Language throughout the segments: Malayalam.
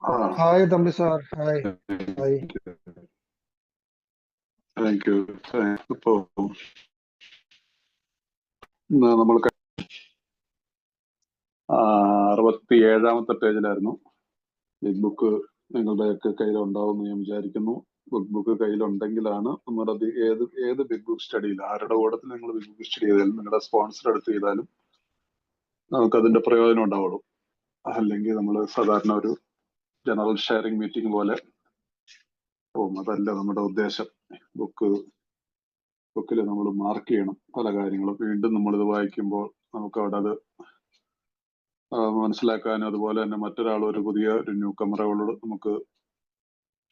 Hi, Dambi sir. Hi. Hi. Thank you. ഇപ്പോ നമ്മൾ 67ാമത്തെ പേജിലായിരുന്നു. ബിഗ് ബുക്ക് നിങ്ങളുടെയൊക്കെ കയ്യിലുണ്ടാവുമെന്ന് ഞാൻ വിചാരിക്കുന്നു. ബുക്ക് കയ്യിലുണ്ടെങ്കിലാണ് നമ്മളത് ഏത് ബിഗ് ബുക്ക് സ്റ്റഡിയിൽ ആരുടെ കൂടത്തിൽ നിങ്ങൾ ബിഗ് ബുക്ക് സ്റ്റഡി ചെയ്താലും നിങ്ങളുടെ സ്പോൺസർ എടുത്ത് ചെയ്താലും നമുക്കതിന്റെ പ്രയോജനം ഉണ്ടാവുള്ളൂ. അല്ലെങ്കിൽ നമ്മൾ സാധാരണ ഒരു ജനറൽ ഷെയറിംഗ് മീറ്റിംഗ് പോലെ പോകും. അതല്ല നമ്മുടെ ഉദ്ദേശം. ബുക്കിൽ നമ്മൾ മാർക്ക് ചെയ്യണം പല കാര്യങ്ങളും. വീണ്ടും നമ്മളിത് വായിക്കുമ്പോൾ നമുക്ക് അവിടെ അത് മനസ്സിലാക്കാനും അതുപോലെ തന്നെ മറ്റൊരാൾ ഒരു ന്യൂ കമറകളോട് നമുക്ക്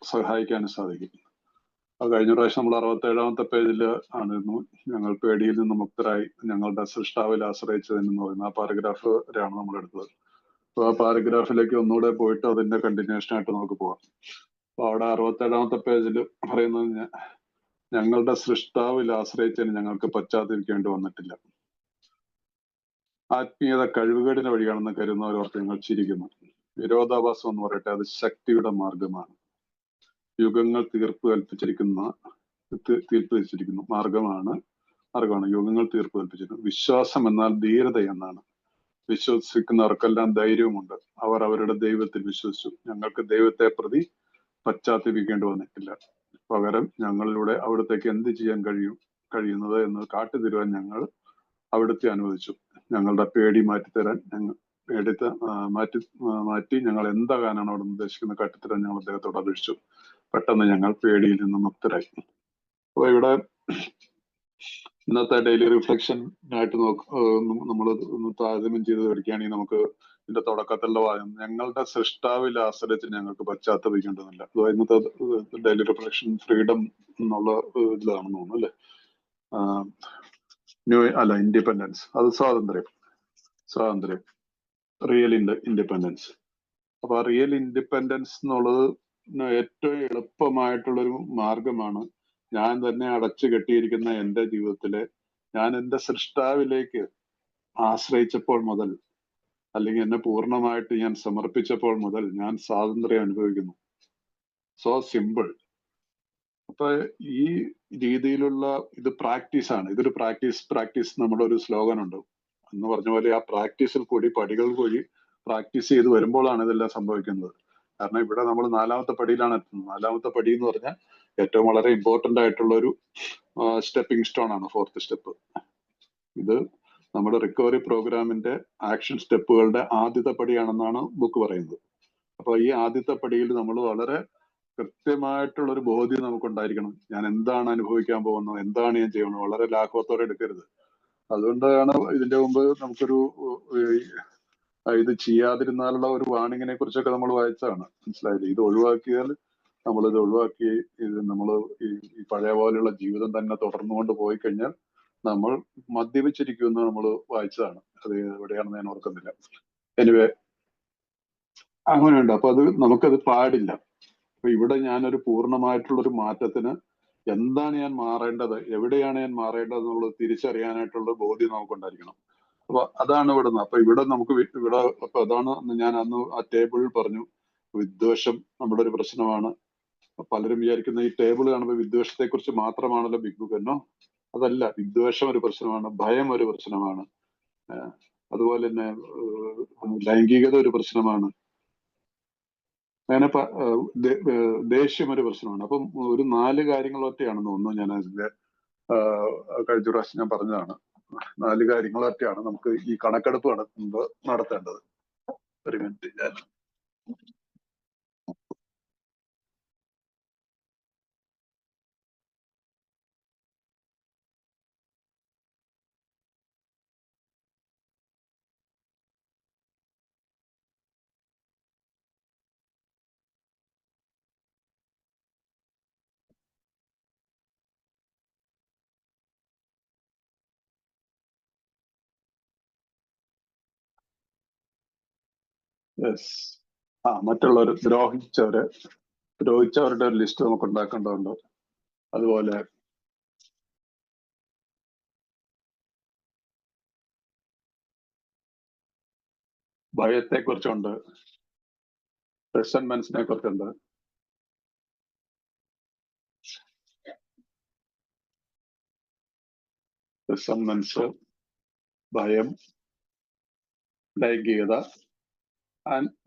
സഹായിക്കാനും സാധിക്കും. അത് കഴിഞ്ഞ പ്രാവശ്യം നമ്മൾ 67ാമത്തെ പേജിൽ ആണിരുന്നു. ഞങ്ങൾ പേടിയിൽ നിന്ന് മുക്തരായി ഞങ്ങളുടെ സൃഷ്ടാവിൽ ആശ്രയിച്ചതെന്ന് പറയുന്ന ആ പാരഗ്രാഫ് വരെയാണ് നമ്മൾ എടുത്തത്. അപ്പൊ ആ പാരഗ്രാഫിലേക്ക് ഒന്നുകൂടെ പോയിട്ട് അതിന്റെ കണ്ടിന്യൂഷൻ ആയിട്ട് നമുക്ക് പോവാം. അപ്പൊ അവിടെ 67ാമത്തെ പേജിൽ പറയുന്നത് ഞങ്ങളുടെ സൃഷ്ടാവിൽ ആശ്രയിച്ചതിന് ഞങ്ങൾക്ക് പശ്ചാത്തപിക്കേണ്ടി വന്നിട്ടില്ല. ആത്മീയത കഴിവുകേടിന് വഴിയാണെന്ന് കരുതുന്നവരോർത്ത് ഞങ്ങൾ ചിരിക്കുന്നു. വിരോധാഭാസം എന്ന് പറയട്ടെ, അത് ശക്തിയുടെ മാർഗമാണ്. യുഗങ്ങൾ തീർപ്പ് കൽപ്പിച്ചിരിക്കുന്നു മാർഗമാണ് യുഗങ്ങൾ തീർപ്പ് കൽപ്പിച്ചിരിക്കുന്നു. വിശ്വാസം എന്നാൽ ധീരത എന്നാണ്. വിശ്വസിക്കുന്നവർക്കെല്ലാം ധൈര്യവുമുണ്ട്. അവർ അവരുടെ ദൈവത്തിൽ വിശ്വസിച്ചു. ഞങ്ങൾക്ക് ദൈവത്തെ പ്രതി പശ്ചാത്തപിക്കേണ്ടി വന്നിട്ടില്ല. പകരം ഞങ്ങളിലൂടെ അവിടത്തേക്ക് എന്ത് ചെയ്യാൻ കഴിയുന്നത് എന്ന് കാട്ടിത്തരുവാൻ ഞങ്ങൾ അവിടുത്തെ അനുവദിച്ചു. ഞങ്ങളുടെ പേടി മാറ്റി ഞങ്ങൾ എന്താകാനാണ് അവിടെ ഉദ്ദേശിക്കുന്നത് കാട്ടിത്തരാൻ ഞങ്ങൾ അദ്ദേഹത്തോട് അപേക്ഷിച്ചു. പെട്ടെന്ന് ഞങ്ങൾ പേടിയിൽ നിന്ന് മുക്തരായി. അപ്പൊ ഇവിടെ ഇന്നത്തെ ഡെയിലി റിഫ്ലക്ഷനായിട്ട് നമ്മൾ ഒന്ന് താരതമ്യം ചെയ്ത് പഠിക്കുകയാണെങ്കിൽ നമുക്ക് ഇതിന്റെ തുടക്കത്തിലുള്ള വാദം ഞങ്ങളുടെ സൃഷ്ടാവിൽ ആശ്രയിച്ച് ഞങ്ങൾക്ക് പശ്ചാത്തപിക്കേണ്ടതില്ല. ഇന്നത്തെ ഡെയിലി റിഫ്ലക്ഷൻ ഫ്രീഡം എന്നുള്ള ഇതിലാണെന്ന് തോന്നുന്നു അല്ലെ. ഇൻഡിപെൻഡൻസ്, അത് സ്വാതന്ത്ര്യം, റിയൽ ഇൻഡിപെൻഡൻസ്. അപ്പൊ ആ റിയൽ ഇൻഡിപെൻഡൻസ് എന്നുള്ളത് ഏറ്റവും എളുപ്പമായിട്ടുള്ളൊരു മാർഗമാണ്. ഞാൻ തന്നെ അടച്ചു കെട്ടിയിരിക്കുന്ന എൻ്റെ ജീവിതത്തിലെ ഞാൻ എൻ്റെ സൃഷ്ടാവിലേക്ക് ആശ്രയിച്ചപ്പോൾ മുതൽ, അല്ലെങ്കിൽ എന്നെ പൂർണ്ണമായിട്ട് ഞാൻ സമർപ്പിച്ചപ്പോൾ മുതൽ ഞാൻ സ്വാതന്ത്ര്യം അനുഭവിക്കുന്നു. So simple. അപ്പൊ ഈ രീതിയിലുള്ള ഇത് പ്രാക്ടീസാണ്. ഇതൊരു പ്രാക്ടീസ് നമ്മുടെ ഒരു സ്ലോഗൻ ഉണ്ട് എന്ന് പറഞ്ഞ പോലെ ആ പ്രാക്ടീസിൽ കൂടി പടികൾ കൂടി പ്രാക്ടീസ് ചെയ്ത് വരുമ്പോഴാണ് ഇതെല്ലാം സംഭവിക്കുന്നത്. കാരണം ഇവിടെ നമ്മൾ 4ാമത്തെ പടിയിലാണ് എത്തുന്നത്. 4ാമത്തെ പടി എന്ന് പറഞ്ഞാൽ ഏറ്റവും വളരെ ഇമ്പോർട്ടന്റ് ആയിട്ടുള്ള ഒരു സ്റ്റെപ്പിംഗ് സ്റ്റോൺ ആണ് 4th സ്റ്റെപ്പ്. ഇത് നമ്മുടെ റിക്കവറി പ്രോഗ്രാമിന്റെ ആക്ഷൻ സ്റ്റെപ്പുകളുടെ ആദ്യത്തെ പടിയാണെന്നാണ് ബുക്ക് പറയുന്നത്. അപ്പൊ ഈ ആദ്യത്തെ പടിയിൽ നമ്മൾ വളരെ കൃത്യമായിട്ടുള്ള ഒരു ബോധ്യം നമുക്കുണ്ടായിരിക്കണം. ഞാൻ എന്താണ് അനുഭവിക്കാൻ പോകുന്നത്, എന്താണ് ഞാൻ ചെയ്യുന്നത്. വളരെ ലാഘവത്തോടെ എടുക്കരുത്. അതുകൊണ്ടാണ് ഇതിന്റെ മുമ്പ് നമുക്കൊരു ഇത് ചെയ്യാതിരുന്നാലുള്ള ഒരു വാണിങ്ങിനെ കുറിച്ചൊക്കെ നമ്മൾ വായിച്ചതാണ്. മനസ്സിലായില്ലേ? ഇത് ഒഴിവാക്കിയാൽ നമ്മളിത് ഒഴിവാക്കി നമ്മൾ ഈ പഴയ പോലെയുള്ള ജീവിതം തന്നെ തുടർന്നുകൊണ്ട് പോയി കഴിഞ്ഞാൽ നമ്മൾ മദ്യപിച്ചിരിക്കുമെന്ന് നമ്മൾ വായിച്ചതാണ്. അത് എവിടെയാണെന്ന് ഞാൻ ഓർക്കുന്നില്ല. എനിവേ അങ്ങനെയുണ്ട്. അപ്പൊ നമുക്കത് പാടില്ല. അപ്പൊ ഇവിടെ ഞാനൊരു പൂർണ്ണമായിട്ടുള്ളൊരു മാറ്റത്തിന് എന്താണ് ഞാൻ മാറേണ്ടത്, എവിടെയാണ് ഞാൻ മാറേണ്ടത് എന്നുള്ളത് തിരിച്ചറിയാനായിട്ടുള്ള ബോധ്യം നമുക്കുണ്ടായിരിക്കണം. അപ്പൊ അതാണ് ഇവിടുന്ന്. അപ്പൊ ഇവിടെ നമുക്ക് അപ്പൊ അതാണ് ഞാൻ അന്ന് ആ ടേബിളിൽ പറഞ്ഞു, വിദ്വേഷം നമ്മുടെ ഒരു പ്രശ്നമാണ്. പലരും വിചാരിക്കുന്ന ഈ ടേബിൾ കാണുമ്പോൾ വിദ്വേഷത്തെ കുറിച്ച് മാത്രമാണല്ലോ ബിഗ് ബുക്ക് എന്നോ. അതല്ല, വിദ്വേഷം ഒരു പ്രശ്നമാണ്, ഭയം ഒരു പ്രശ്നമാണ്, അതുപോലെ തന്നെ ലൈംഗികത ഒരു പ്രശ്നമാണ്, അങ്ങനെ ദേഷ്യം ഒരു പ്രശ്നമാണ്. അപ്പം ഒരു 4 കാര്യങ്ങളൊക്കെയാണെന്ന് തോന്നുന്നു. ഞാൻ അതിന്റെ കഴിഞ്ഞ പ്രാവശ്യം ഞാൻ പറഞ്ഞതാണ്. 4 കാര്യങ്ങളൊക്കെയാണ് നമുക്ക് ഈ കണക്കെടുപ്പ് നടത്തേണ്ടത്. ഒരു മിനിറ്റ്, ഞാൻ മറ്റുള്ളവർ ദ്രോഹിച്ചവരുടെ ഒരു ലിസ്റ്റ് നമുക്ക് ഉണ്ടാക്കേണ്ടതുണ്ട്. അതുപോലെ ഭയത്തെ കുറിച്ചുണ്ട്. റിസന്റ്മെന്റ്സിനെ കുറിച്ച് എന്താ? റിസന്റ്മെന്റ്സ്, ഭയം, ലൈംഗികത,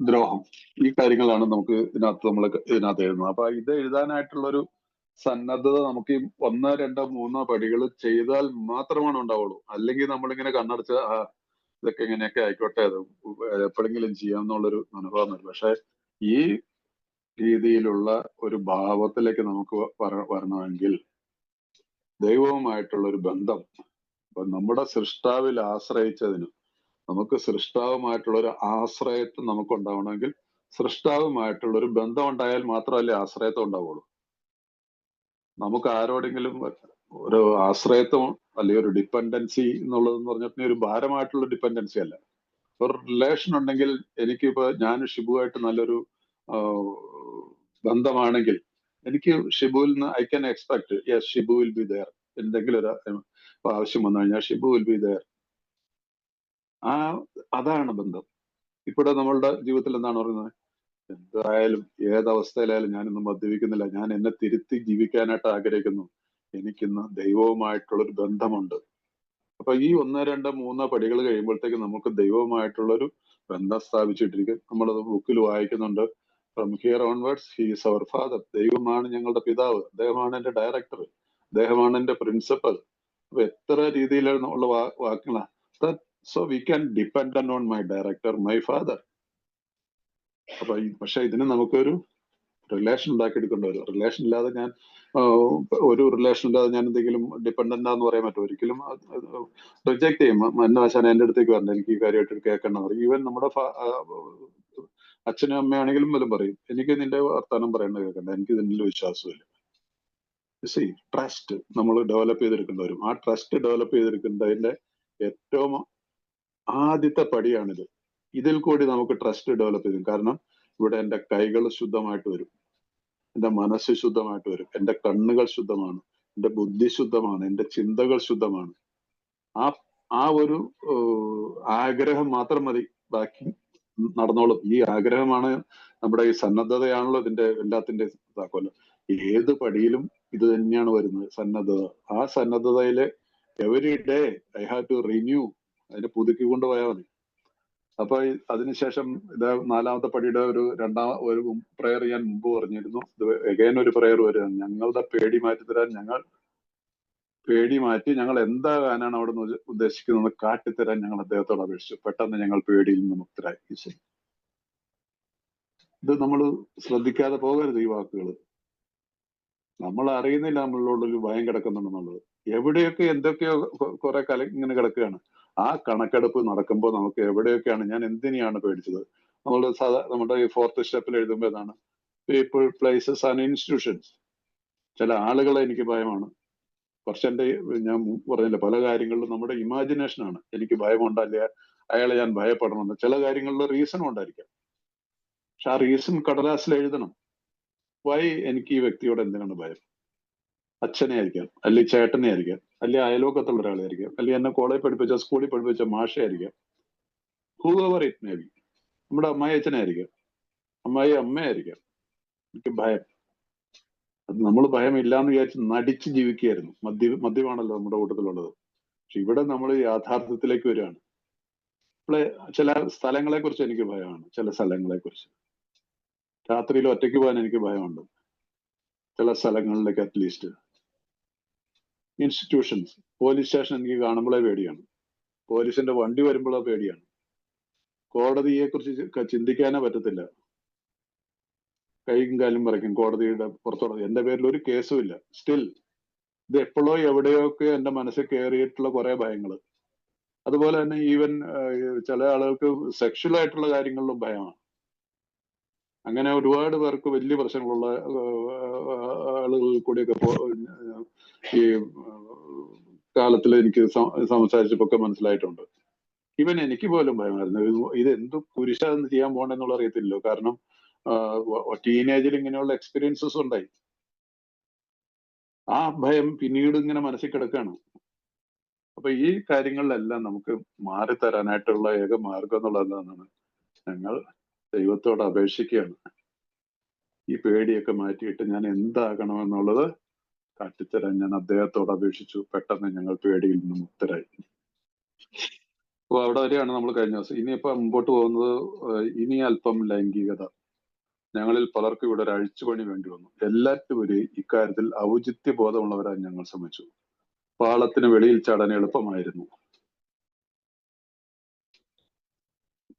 ദ്രോഹം, ഈ കാര്യങ്ങളാണ് നമുക്ക് ഇതിനകത്ത് എഴുതുന്നത്. അപ്പൊ ഇത് എഴുതാനായിട്ടുള്ളൊരു സന്നദ്ധത നമുക്ക് ഈ 1, 2, 3 പടികൾ ചെയ്താൽ മാത്രമാണ് ഉണ്ടാവുള്ളൂ. അല്ലെങ്കിൽ നമ്മളിങ്ങനെ കണ്ണടച്ച് ഇതൊക്കെ ഇങ്ങനെയൊക്കെ ആയിക്കോട്ടെ, അത് എപ്പോഴെങ്കിലും ചെയ്യാമെന്നുള്ളൊരു മനോഭാവം വരും. പക്ഷെ ഈ രീതിയിലുള്ള ഒരു ഭാവത്തിലേക്ക് നമുക്ക് വരണമെങ്കിൽ ദൈവവുമായിട്ടുള്ള ഒരു ബന്ധം, അപ്പൊ നമ്മുടെ സൃഷ്ടാവിൽ ആശ്രയിച്ചതിന് നമുക്ക് സൃഷ്ടാവുമായിട്ടുള്ള ഒരു ആശ്രയത്വം നമുക്ക് ഉണ്ടാവണമെങ്കിൽ സൃഷ്ടാവുമായിട്ടുള്ള ഒരു ബന്ധം ഉണ്ടായാൽ മാത്രമല്ലേ ആശ്രയത്വം ഉണ്ടാവുള്ളൂ. നമുക്ക് ആരോടെങ്കിലും ഒരു ആശ്രയത്വം അല്ലെങ്കിൽ ഒരു ഡിപ്പെൻഡൻസി എന്നുള്ളതെന്ന് പറഞ്ഞിട്ടുണ്ടെങ്കിൽ ഒരു ഭാരമായിട്ടുള്ള ഡിപ്പെൻഡൻസി അല്ല. ഒരു റിലേഷൻ ഉണ്ടെങ്കിൽ എനിക്കിപ്പോ ഞാൻ ഷിബുവായിട്ട് നല്ലൊരു ബന്ധമാണെങ്കിൽ എനിക്ക് ഷിബുവിൽ നിന്ന് I can expect yes Shibu will be there. എന്തെങ്കിലും ഒരു ആവശ്യം വന്നു കഴിഞ്ഞാൽ ഷിബു വിൽ ബി ദയർ. അതാണ് ബന്ധം. ഇവിടെ നമ്മളുടെ ജീവിതത്തിൽ എന്താണ് പറയുന്നത്? എന്തായാലും ഏതവസ്ഥയിലായാലും ഞാനൊന്നും മദ്യപിക്കുന്നില്ല, ഞാൻ എന്നെ തിരുത്തി ജീവിക്കാനായിട്ട് ആഗ്രഹിക്കുന്നു, എനിക്കിന്ന് ദൈവവുമായിട്ടുള്ളൊരു ബന്ധമുണ്ട്. അപ്പൊ ഈ 1, 2, 3 പടികൾ കഴിയുമ്പോഴത്തേക്ക് നമുക്ക് ദൈവവുമായിട്ടുള്ളൊരു ബന്ധം സ്ഥാപിച്ചിട്ടിരിക്കും. നമ്മളത് ബുക്കിൽ വായിക്കുന്നുണ്ട്. From here onwards he is our father. ദൈവമാണ് ഞങ്ങളുടെ പിതാവ്, അദ്ദേഹമാണ് എന്റെ ഡയറക്ടർ, അദ്ദേഹമാണ് എന്റെ പ്രിൻസിപ്പൽ. അപ്പൊ എത്ര രീതിയിലുള്ള വാക്കുകളാണ്. So we can depend on my director, my father. അപ്പൊ പക്ഷെ ഇതിന് നമുക്കൊരു റിലേഷൻ ഉണ്ടാക്കിയെടുക്കേണ്ടി വരും. റിലേഷൻ ഇല്ലാതെ ഞാൻ ഒരു റിലേഷൻ ഇല്ലാതെ ഞാൻ എന്തെങ്കിലും ഡിപ്പെൻഡന്റ് ആന്ന് പറയാൻ പറ്റും? ഒരിക്കലും റിജക്ട് ചെയ്യും. മന്നാശാൻ എന്റെ അടുത്തേക്ക് വരണം, എനിക്ക് ഈ കാര്യമായിട്ട് കേൾക്കണം പറയും. ഈവൻ നമ്മുടെ അച്ഛനും അമ്മയാണെങ്കിലും വല്ലതും പറയും, എനിക്ക് നിന്റെ വർത്താനം പറയേണ്ടത് കേൾക്കണ്ട, എനിക്ക് ഇതിൽ വിശ്വാസമില്ല. ട്രസ്റ്റ് നമ്മൾ ഡെവലപ്പ് ചെയ്തെടുക്കേണ്ടി വരും. ആ ട്രസ്റ്റ് ഡെവലപ്പ് ചെയ്തെടുക്കേണ്ടതിന്റെ ഏറ്റവും ആദ്യത്തെ പടിയാണിത്. ഇതിൽ കൂടി നമുക്ക് ട്രസ്റ്റ് ഡെവലപ്പ് ചെയ്യും. കാരണം ഇവിടെ എന്റെ കൈകൾ ശുദ്ധമായിട്ട് വരും, എന്റെ മനസ്സ് ശുദ്ധമായിട്ട് വരും, എന്റെ കണ്ണുകൾ ശുദ്ധമാണ്, എന്റെ ബുദ്ധി ശുദ്ധമാണ്, എന്റെ ചിന്തകൾ ശുദ്ധമാണ്. ആ ഒരു ആഗ്രഹം മാത്രം മതി, ബാക്കി നടന്നോളും. ഈ ആഗ്രഹമാണ് നമ്മുടെ ഈ സന്നദ്ധതയാണല്ലോ ഇതിന്റെ എല്ലാത്തിന്റെ താക്കോല്. ഏത് പടിയിലും ഇത് തന്നെയാണ് വരുന്നത്, സന്നദ്ധത. ആ സന്നദ്ധതയില് every day I have to renew, അതിനെ പുതുക്കി കൊണ്ടുപോയാൽ മതി. അപ്പൊ അതിനുശേഷം ഇത് 4ാമത്തെ പടിയുടെ ഒരു പ്രയർ ഞാൻ മുമ്പ് പറഞ്ഞിരുന്നു. ഇത് എഗൈൻ ഒരു പ്രയർ വരികയാണ്. ഞങ്ങളുടെ പേടി മാറ്റി തരാൻ, പേടി മാറ്റി ഞങ്ങൾ എന്താകാനാണ് അവിടെ നിന്ന് ഉദ്ദേശിക്കുന്നത് കാട്ടിത്തരാൻ ഞങ്ങൾ അദ്ദേഹത്തോട് അപേക്ഷിച്ചു. പെട്ടെന്ന് ഞങ്ങൾ പേടിയിൽ നിന്ന് മുക്തരായി. ഇത് നമ്മൾ ശ്രദ്ധിക്കാതെ പോകരുത് ഈ വാക്കുകൾ. നമ്മൾ അറിയുന്നില്ല നമ്മളിലോടൊരു ഭയം കിടക്കുന്നുണ്ടെന്നുള്ളത്. എവിടെയൊക്കെ എന്തൊക്കെയോ കുറെ ഇങ്ങനെ കിടക്കുകയാണ്. ആ കണക്കെടുപ്പ് നടക്കുമ്പോൾ നമുക്ക് എവിടെയൊക്കെയാണ് ഞാൻ എന്തിനെയാണ് പേടിച്ചത്. നമ്മുടെ ഈ 4th സ്റ്റെപ്പിൽ എഴുതുമ്പോൾ ഏതാണ്? People, places and institutions. ചില ആളുകളെ എനിക്ക് ഭയമാണ്. പക്ഷെ ഞാൻ പറഞ്ഞില്ല, പല കാര്യങ്ങളിലും നമ്മുടെ ഇമാജിനേഷനാണ്. എനിക്ക് ഭയമുണ്ടല്ല, അയാളെ ഞാൻ ഭയപ്പെടണമെന്ന്. ചില കാര്യങ്ങളിൽ റീസണും ഉണ്ടായിരിക്കാം. പക്ഷെ ആ റീസൺ കടലാസിൽ എഴുതണം. വൈ എനിക്ക് ഈ വ്യക്തിയോട് എന്തിനാണ് ഭയം? അച്ഛനെ ആയിരിക്കാം, അല്ലെങ്കിൽ ചേട്ടനെ ആയിരിക്കാം, അല്ലെങ്കിൽ അയലോക്കത്തുള്ള ഒരാളായിരിക്കാം, അല്ലെങ്കിൽ എന്നെ കോളേജ് പഠിപ്പിച്ച, സ്കൂളിൽ പഠിപ്പിച്ച മാഷയായിരിക്കാം, ഹൂവർ ഇറ്റ് മേ ബി. നമ്മുടെ അമ്മായി അച്ഛനായിരിക്കാം, അമ്മായി അമ്മയായിരിക്കാം. എനിക്ക് ഭയം. അത് നമ്മൾ ഭയമില്ലാന്ന് വിചാരിച്ച് നടിച്ച് ജീവിക്കുകയായിരുന്നു. മദ്യമാണല്ലോ നമ്മുടെ കൂട്ടത്തിലുള്ളത്. പക്ഷെ ഇവിടെ നമ്മൾ യാഥാർത്ഥ്യത്തിലേക്ക് വരികയാണ്. ചില സ്ഥലങ്ങളെ കുറിച്ച് എനിക്ക് ഭയമാണ്. ചില സ്ഥലങ്ങളെ കുറിച്ച് രാത്രിയിൽ ഒറ്റയ്ക്ക് പോകാൻ എനിക്ക് ഭയമുണ്ട്. ചില സ്ഥലങ്ങളിലേക്ക് അറ്റ്ലീസ്റ്റ്. ഇൻസ്റ്റിറ്റ്യൂഷൻസ്, പോലീസ് സ്റ്റേഷൻ എനിക്ക് കാണുമ്പോഴേ പേടിയാണ്. പോലീസിന്റെ വണ്ടി വരുമ്പോഴേ പേടിയാണ്. കോടതിയെ കുറിച്ച് ചിന്തിക്കാനേ പറ്റത്തില്ല. കൈയും കാലും പറയ്ക്കും കോടതിയുടെ പുറത്തോടെ. എന്റെ പേരിൽ ഒരു കേസും ഇല്ല. സ്റ്റിൽ ഇത് എപ്പോഴോ എവിടെയൊക്കെ എന്റെ മനസ്സിൽ കയറിയിട്ടുള്ള കുറെ ഭയങ്ങൾ. അതുപോലെ തന്നെ ഈവൻ ചില ആളുകൾക്ക് സെക്ഷൽ ആയിട്ടുള്ള കാര്യങ്ങളിലും ഭയമാണ്. അങ്ങനെ ഒരുപാട് പേർക്ക് വലിയ പ്രശ്നങ്ങളുള്ള ആളുകൾ കൂടിയൊക്കെ ഈ കാലത്തിൽ എനിക്ക് സംസാരിച്ചപ്പോഴൊക്കെ മനസ്സിലായിട്ടുണ്ട്. ഈവൻ എനിക്ക് പോലും ഭയമായിരുന്നു. ഇത് എന്ത് കുരിശാന്ന് ചെയ്യാൻ പോകണമെന്നുള്ള അറിയത്തില്ലല്ലോ. കാരണം ടീനേജിൽ ഇങ്ങനെയുള്ള എക്സ്പീരിയൻസസ് ഉണ്ടായി. ആ ഭയം പിന്നീട് ഇങ്ങനെ മനസ്സിൽ കിടക്കുകയാണ്. അപ്പൊ ഈ കാര്യങ്ങളിലെല്ലാം നമുക്ക് മാറിത്തരാനായിട്ടുള്ള ഏക മാർഗം എന്നുള്ളത് എന്താണ്? ഞങ്ങൾ ദൈവത്തോട് അപേക്ഷിക്കുകയാണ്. ഈ പേടിയൊക്കെ മാറ്റിയിട്ട് ഞാൻ എന്താകണമെന്നുള്ളത് കാട്ടിത്തരാൻ ഞാൻ അദ്ദേഹത്തോട് അപേക്ഷിച്ചു. പെട്ടെന്ന് ഞങ്ങൾ പേടിയിൽ നിന്ന് മുക്തരായി. അപ്പൊ അവിടെ വരെയാണ് നമ്മൾ കഴിഞ്ഞ ദിവസം. ഇനിയിപ്പോ മുമ്പോട്ട് പോകുന്നത് ഇനി അല്പം ലൈംഗികത. ഞങ്ങളിൽ പലർക്കും ഇവിടെ ഒരു അഴിച്ചുപണി വേണ്ടി വന്നു. എല്ലാറ്റുപരി ഇക്കാര്യത്തിൽ ഔചിത്യ ബോധമുള്ളവരായി ഞങ്ങൾ ശ്രമിച്ചു. പാളത്തിന് വെളിയിൽ ചാടാൻ എളുപ്പമായിരുന്നു.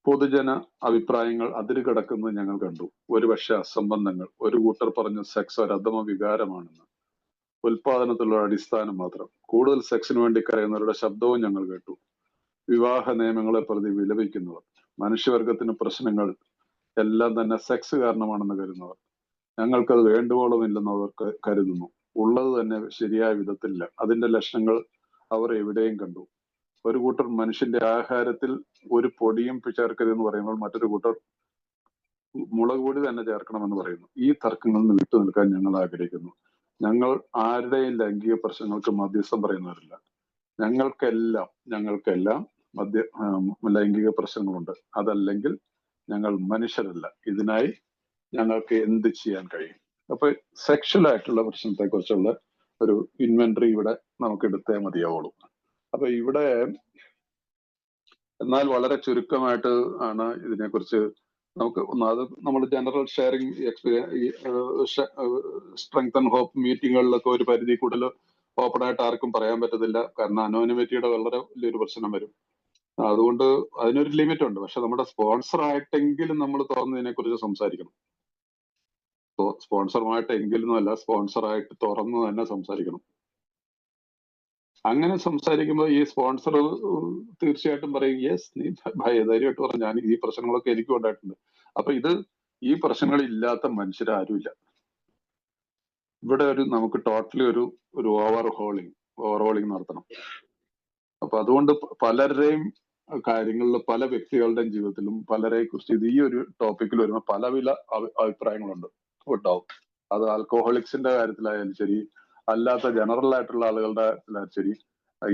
പൊതുജന അഭിപ്രായങ്ങൾ അതിരുകടക്കുന്നത് ഞങ്ങൾ കണ്ടു. ഒരുപക്ഷെ അസംബന്ധങ്ങൾ. ഒരു കൂട്ടർ പറഞ്ഞു സെക്സ് ഒരു അധമ വികാരമാണെന്ന്. ഉൽപാദനത്തിലുള്ള അടിസ്ഥാനം മാത്രം. കൂടുതൽ സെക്സിന് വേണ്ടി കരയുന്നവരുടെ ശബ്ദവും ഞങ്ങൾ കേട്ടു. വിവാഹ നിയമങ്ങളെ പ്രതി വിലപിക്കുന്നവർ. മനുഷ്യവർഗത്തിന് പ്രശ്നങ്ങൾ എല്ലാം തന്നെ സെക്സ് കാരണമാണെന്ന് കരുതുന്നവർ. ഞങ്ങൾക്കത് വേണ്ടുവോളമില്ലെന്ന് അവർ കരുതുന്നു. ഉള്ളത് തന്നെ ശരിയായ വിധത്തിലില്ല. അതിന്റെ ലക്ഷണങ്ങൾ അവർ എവിടെയും കണ്ടു. ഒരു കൂട്ടർ മനുഷ്യന്റെ ആഹാരത്തിൽ ഒരു പൊടിയും ചേർക്കരുതെന്ന് പറയുമ്പോൾ മറ്റൊരു കൂട്ടർ മുളക് പൊടി തന്നെ ചേർക്കണമെന്ന് പറയുന്നു. ഈ തർക്കങ്ങളിൽ നിന്ന് വിട്ടു നിൽക്കാൻ ഞങ്ങൾ ആഗ്രഹിക്കുന്നു. ഞങ്ങൾ ആരുടെയും ലൈംഗിക പ്രശ്നങ്ങൾക്ക് മധ്യസ്ഥം പറയുന്നവരില്ല. ഞങ്ങൾക്കെല്ലാം ലൈംഗിക പ്രശ്നങ്ങളുണ്ട്. അതല്ലെങ്കിൽ ഞങ്ങൾ മനുഷ്യരല്ല. ഇതിനായി ഞങ്ങൾക്ക് എന്ത് ചെയ്യാൻ കഴിയും? അപ്പൊ സെക്ഷൽ ആയിട്ടുള്ള പ്രശ്നത്തെ കുറിച്ചുള്ള ഒരു ഇൻവെന്ററി ഇവിടെ നമുക്ക് എടുത്തേ മതിയാവുള്ളൂ. അപ്പൊ ഇവിടെ എന്നാൽ വളരെ ചുരുക്കമായിട്ട് ആണ് ഇതിനെക്കുറിച്ച് നമുക്ക് അത് നമ്മൾ general sharing strength and hope മീറ്റിങ്ങുകളിലൊക്കെ ഒരു പരിധി കൂടുതൽ ഓപ്പൺ ആയിട്ട് ആർക്കും പറയാൻ പറ്റത്തില്ല. കാരണം അനോണിമിറ്റിയുടെ വളരെ വലിയൊരു പ്രശ്നം വരും. അതുകൊണ്ട് അതിനൊരു ലിമിറ്റ് ഉണ്ട്. പക്ഷെ നമ്മുടെ സ്പോൺസർ ആയിട്ടെങ്കിലും നമ്മൾ തുറന്നതിനെ കുറിച്ച് സംസാരിക്കണം. സ്പോൺസറുമായിട്ടെങ്കിലും അല്ല, സ്പോൺസറായിട്ട് തുറന്ന് തന്നെ സംസാരിക്കണം. അങ്ങനെ സംസാരിക്കുമ്പോൾ ഈ സ്പോൺസർ തീർച്ചയായിട്ടും പറയും യെസ് നീ ധൈര്യമായിട്ട് പറഞ്ഞു, ഞാൻ ഈ പ്രശ്നങ്ങളൊക്കെ എനിക്കും ഉണ്ടായിട്ടുണ്ട്. അപ്പൊ ഈ പ്രശ്നങ്ങൾ ഇല്ലാത്ത മനുഷ്യരാരുമില്ല ഇവിടെ. നമുക്ക് ടോട്ടലി ഒരു ഓവർഹോളിംഗ് നടത്തണം. അപ്പൊ അതുകൊണ്ട് പലരുടെയും കാര്യങ്ങളിൽ പല വ്യക്തികളുടെയും ജീവിതത്തിലും പലരെ കുറിച്ച് ഈ ഒരു ടോപ്പിക്കിൽ വരുമ്പോൾ പല അഭിപ്രായങ്ങളുണ്ട് ഉണ്ടാവും. അത് ആൽക്കഹോളിക്സിന്റെ കാര്യത്തിലായാലും ശരി, അല്ലാത്ത ജനറൽ ആയിട്ടുള്ള ആളുകളുടെ ശരി,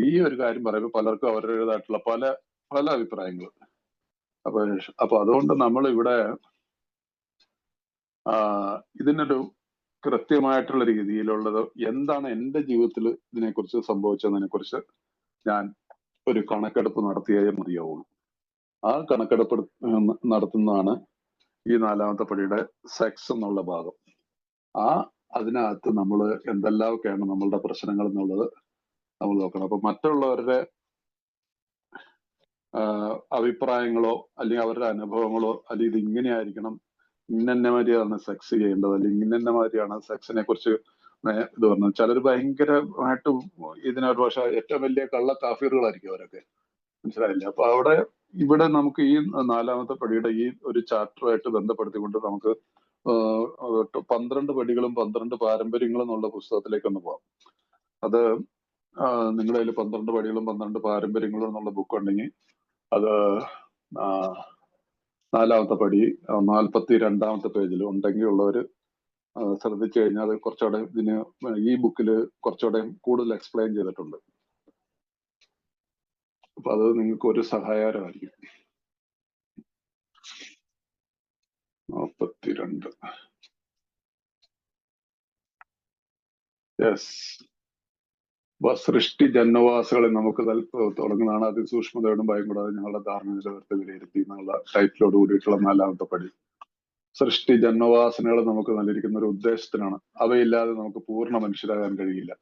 ഈ ഒരു കാര്യം പറയുമ്പോൾ പലർക്കും അവരുടേതായിട്ടുള്ള പല അഭിപ്രായങ്ങൾ. അപ്പൊ അതുകൊണ്ട് നമ്മൾ ഇവിടെ ഇതിനൊരു കൃത്യമായിട്ടുള്ള രീതിയിലുള്ളത് എന്താണ് എന്റെ ജീവിതത്തിൽ ഇതിനെക്കുറിച്ച് സംഭവിച്ചതിനെ കുറിച്ച് ഞാൻ ഒരു കണക്കെടുപ്പ് നടത്തിയേ മതിയാവുള്ളൂ. ആ കണക്കെടുപ്പ് നടത്തുന്നതാണ് ഈ 4ാമത്തെ പടിയുടെ സെക്സ് എന്നുള്ള ഭാഗം. അതിനകത്ത് നമ്മൾ എന്തെല്ലാമൊക്കെയാണ് നമ്മളുടെ പ്രശ്നങ്ങൾ എന്നുള്ളത് നമ്മൾ നോക്കണം. അപ്പൊ മറ്റുള്ളവരുടെ അഭിപ്രായങ്ങളോ അല്ലെങ്കിൽ അവരുടെ അനുഭവങ്ങളോ അല്ലെങ്കിൽ ഇത് ഇങ്ങനെയായിരിക്കണം, ഇന്ന മാതിരിയാണ് സെക്സ് ചെയ്യേണ്ടത്, അല്ലെങ്കിൽ ഇന്ന മാതിരിയാണ് സെക്സിനെ കുറിച്ച് ഇത് പറഞ്ഞത്. ചിലർ ഭയങ്കരമായിട്ട് ഇതിനൊരു പക്ഷെ ഏറ്റവും വലിയ കള്ള കാഫീറുകളായിരിക്കും അവരൊക്കെ, മനസ്സിലായില്ലേ? അപ്പൊ ഇവിടെ നമുക്ക് ഈ 4ാമത്തെ പടിയുടെ ഈ ഒരു ചാപ്റ്ററുമായിട്ട് ബന്ധപ്പെടുത്തിക്കൊണ്ട് നമുക്ക് 12 പടികളും 12 പാരമ്പര്യങ്ങളും എന്നുള്ള പുസ്തകത്തിലേക്ക് ഒന്ന് പോവാം. അത് നിങ്ങളുടെ കയ്യിൽ 12 പടികളും 12 പാരമ്പര്യങ്ങളും എന്നുള്ള ബുക്ക് ഉണ്ടെങ്കിൽ അത് 4ാമത്തെ പടി 42ാമത്തെ പേജിൽ ഉണ്ടെങ്കിൽ ഉള്ളവര് ശ്രദ്ധിച്ചു കഴിഞ്ഞാൽ അത് കുറച്ചുകൂടെ ഈ ബുക്കിൽ കുറച്ചുകൂടെ കൂടുതൽ എക്സ്പ്ലെയിൻ ചെയ്തിട്ടുണ്ട്. അപ്പൊ അത് നിങ്ങൾക്ക് ഒരു സഹായകരമായിരിക്കും. 42 യെസ്. സൃഷ്ടി ജന്മവാസികളെ നമുക്ക് തുടങ്ങുന്നതാണ്. അതിസൂക്ഷ്മതയോടും ഭയം കൂടാതെ ഞങ്ങളുടെ ധാരണ നിലനിർത്തി വിലയിരുത്തി എന്നുള്ള ടൈറ്റിലോട് കൂടിയിട്ടുള്ള 4ാമത്തെ പടി. സൃഷ്ടി ജന്മവാസനകൾ നമുക്ക് നൽകിയിരിക്കുന്ന ഒരു ഉദ്ദേശത്തിനാണ്. അവയില്ലാതെ നമുക്ക് പൂർണ്ണ മനുഷ്യരാകാൻ കഴിയില്ല.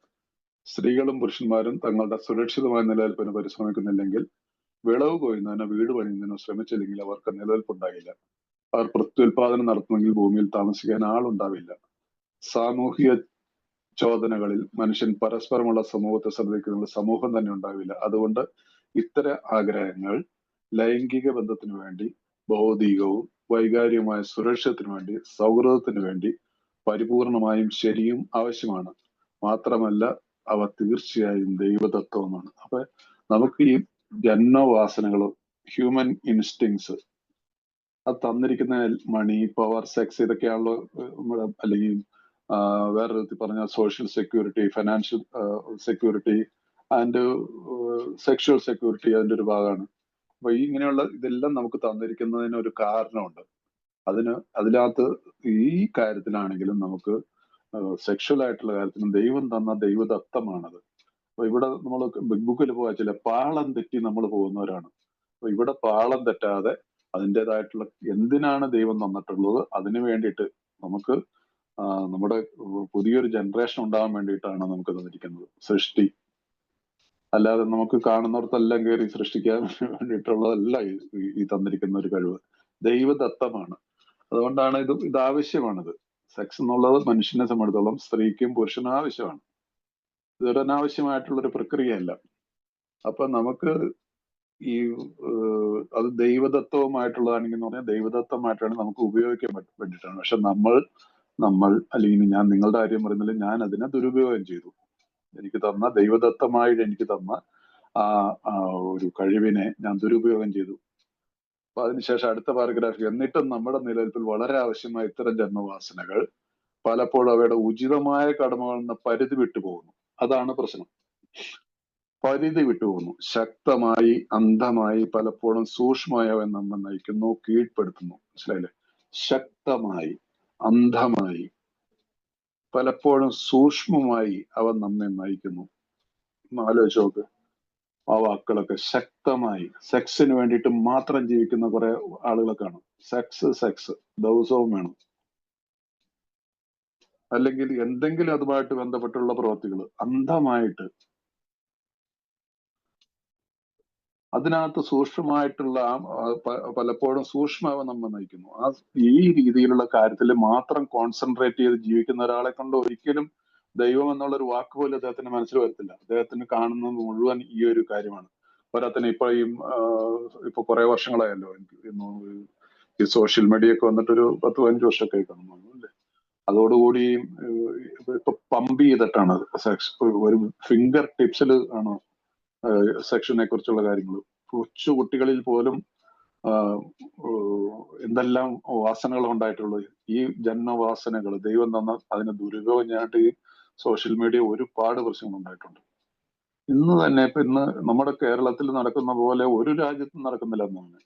സ്ത്രീകളും പുരുഷന്മാരും തങ്ങളുടെ സുരക്ഷിതമായ നിലനിൽപ്പിന് പരിശ്രമിക്കുന്നില്ലെങ്കിൽ, വിളവ് കൊയ്യുന്നതിനോ വീട് പണിയുന്നതിനോ ശ്രമിച്ചില്ലെങ്കിൽ അവർക്ക് നിലനിൽപ്പുണ്ടാകില്ല. അവർ പ്രത്യുൽപാദനം നടത്തുമെങ്കിൽ ഭൂമിയിൽ താമസിക്കാൻ ആളുണ്ടാവില്ല. സാമൂഹിക ചോദനകളിൽ മനുഷ്യൻ പരസ്പരമുള്ള സമൂഹത്തെ ശ്രദ്ധിക്കുന്ന സമൂഹം തന്നെ ഉണ്ടാവില്ല. അതുകൊണ്ട് ഇത്തരം ആഗ്രഹങ്ങൾ ലൈംഗിക ബന്ധത്തിനു വേണ്ടി, ഭൗതികവും വൈകാരികമായ സുരക്ഷത്തിന് വേണ്ടി, സൗഹൃദത്തിന് വേണ്ടി പരിപൂർണമായും ശരിയും ആവശ്യമാണ്. മാത്രമല്ല അവ തീർച്ചയായും ദൈവതത്വമാണ്. അപ്പൊ നമുക്ക് ഈ ജന്മവാസനകൾ, ഹ്യൂമൻ ഇൻസ്റ്റിങ്സ്, അത് തന്നിരിക്കുന്ന മണി, പവർ, സെക്സ്, ഇതൊക്കെയാണല്ലോ അല്ലെങ്കിൽ വേറെ വിധത്തിൽ പറഞ്ഞാൽ social security, financial security and sexual security അതിന്റെ ഒരു ഭാഗമാണ്. അപ്പൊ ഇങ്ങനെയുള്ള ഇതെല്ലാം നമുക്ക് തന്നിരിക്കുന്നതിന് ഒരു കാരണമുണ്ട്. അതിനകത്ത് ഈ കാര്യത്തിലാണെങ്കിലും നമുക്ക് സെക്ഷൽ ആയിട്ടുള്ള കാര്യത്തിലും ദൈവം തന്ന ദൈവദത്തമാണത്. അപ്പൊ ഇവിടെ നമ്മൾ ബിഗ് ബുക്കിൽ പോയാൽ പാളം തെറ്റി നമ്മൾ പോകുന്നവരാണ്. അപ്പൊ ഇവിടെ പാളം തെറ്റാതെ അതിൻ്റെതായിട്ടുള്ള എന്തിനാണ് ദൈവം തന്നിട്ടുള്ളത് അതിനു വേണ്ടിയിട്ട് നമുക്ക് നമ്മുടെ പുതിയൊരു ജനറേഷൻ ഉണ്ടാകാൻ വേണ്ടിയിട്ടാണ് നമുക്ക് തന്നിരിക്കുന്നത് സൃഷ്ടി. അല്ലാതെ നമുക്ക് കാണുന്നിടത്തെല്ലാം കയറി സൃഷ്ടിക്കാൻ വേണ്ടിയിട്ടുള്ളതല്ല ഈ തന്നിരിക്കുന്ന ഒരു കഴിവ്, ദൈവദത്തമാണ്. അതുകൊണ്ടാണ് ഇത് ആവശ്യമാണിത്. സെക്സ് എന്നുള്ളത് മനുഷ്യനെ സംബന്ധിച്ചിടത്തോളം സ്ത്രീക്കും പുരുഷനും ആവശ്യമാണ്. ഇതൊരു അനാവശ്യമായിട്ടുള്ളൊരു പ്രക്രിയയല്ല. അപ്പൊ നമുക്ക് ഈ അത് ദൈവദത്തവുമായിട്ടുള്ളതാണെങ്കിൽ എന്ന് പറഞ്ഞാൽ ദൈവദത്തമായിട്ടാണ് നമുക്ക് ഉപയോഗിക്കാൻ വേണ്ടിയിട്ടാണ്. പക്ഷെ നമ്മൾ അല്ലെങ്കിൽ ഞാൻ നിങ്ങളുടെ കാര്യം പറയുന്നില്ല, ഞാൻ അതിനെ ദുരുപയോഗം ചെയ്തു. എനിക്ക് തന്ന ദൈവദത്തമായിട്ട് എനിക്ക് തന്ന ആ ഒരു കഴിവിനെ ഞാൻ ദുരുപയോഗം ചെയ്തു. അപ്പൊ അതിനുശേഷം അടുത്ത പാരഗ്രാഫ്, എന്നിട്ടും നമ്മുടെ നിലനിൽപ്പിൽ വളരെ ആവശ്യമായ ഇത്തരം ജന്മവാസനകൾ പലപ്പോഴും അവയുടെ ഉചിതമായ കടമകളിൽ നിന്ന് പരിധി വിട്ടുപോകുന്നു. അതാണ് പ്രശ്നം. പരിധി വിട്ടുപോകുന്നു. ശക്തമായി, അന്ധമായി, പലപ്പോഴും സൂക്ഷ്മമായി അവൻ നമ്മെ നയിക്കുന്നു, കീഴ്പ്പെടുത്തുന്നു. മനസ്സിലായില്ലേ? ശക്തമായി, അന്ധമായി, പലപ്പോഴും സൂക്ഷ്മമായി അവൻ നമ്മെ നയിക്കുന്നു. ആലോചിച്ച് നോക്ക് ആ വാക്കുകളൊക്കെ. ശക്തമായി, സെക്സിന് വേണ്ടിയിട്ട് മാത്രം ജീവിക്കുന്ന കുറെ ആളുകളെ കാണും. സെക്സ് ദിവസവും വേണം, അല്ലെങ്കിൽ എന്തെങ്കിലും അതുമായിട്ട് ബന്ധപ്പെട്ടുള്ള പ്രവൃത്തികൾ അന്ധമായിട്ട്. അതിനകത്ത് സൂക്ഷ്മമായിട്ടുള്ള പലപ്പോഴും സൂക്ഷ്മാവ നമ്മെ നയിക്കുന്നു. ഈ രീതിയിലുള്ള കാര്യത്തിൽ മാത്രം കോൺസെൻട്രേറ്റ് ചെയ്ത് ജീവിക്കുന്ന ഒരാളെ കൊണ്ട് ഒരിക്കലും ദൈവം എന്നുള്ളൊരു വാക്ക് പോലും അദ്ദേഹത്തിന് മനസ്സിൽ വരത്തില്ല. അദ്ദേഹത്തിന് കാണുന്നത് മുഴുവൻ ഈ ഒരു കാര്യമാണ്. പോരാത്തിന് ഇപ്പൊ കുറെ വർഷങ്ങളായല്ലോ ഈ സോഷ്യൽ മീഡിയ ഒക്കെ വന്നിട്ടൊരു 10-15 വർഷമൊക്കെ കാണുന്നു അല്ലേ. അതോടുകൂടി ഇപ്പൊ പമ്പ് ചെയ്തിട്ടാണ് ഒരു ഫിംഗർ ടിപ്സിൽ ആണ് സെക്ഷനെ കുറിച്ചുള്ള കാര്യങ്ങൾ. കൊച്ചു കുട്ടികളിൽ പോലും എന്തെല്ലാം വാസനകൾ ഉണ്ടായിട്ടുള്ളത്. ഈ ജന്മവാസനകൾ ദൈവം തന്ന അതിനെ ദുരുപയോഗം ചെയ്യാനായിട്ട് ഈ സോഷ്യൽ മീഡിയ ഒരുപാട് പ്രശ്നങ്ങൾ ഉണ്ടായിട്ടുണ്ട്. ഇന്ന് നമ്മുടെ കേരളത്തിൽ നടക്കുന്ന പോലെ ഒരു രാജ്യത്തും നടക്കുന്നില്ല എന്നാണ്.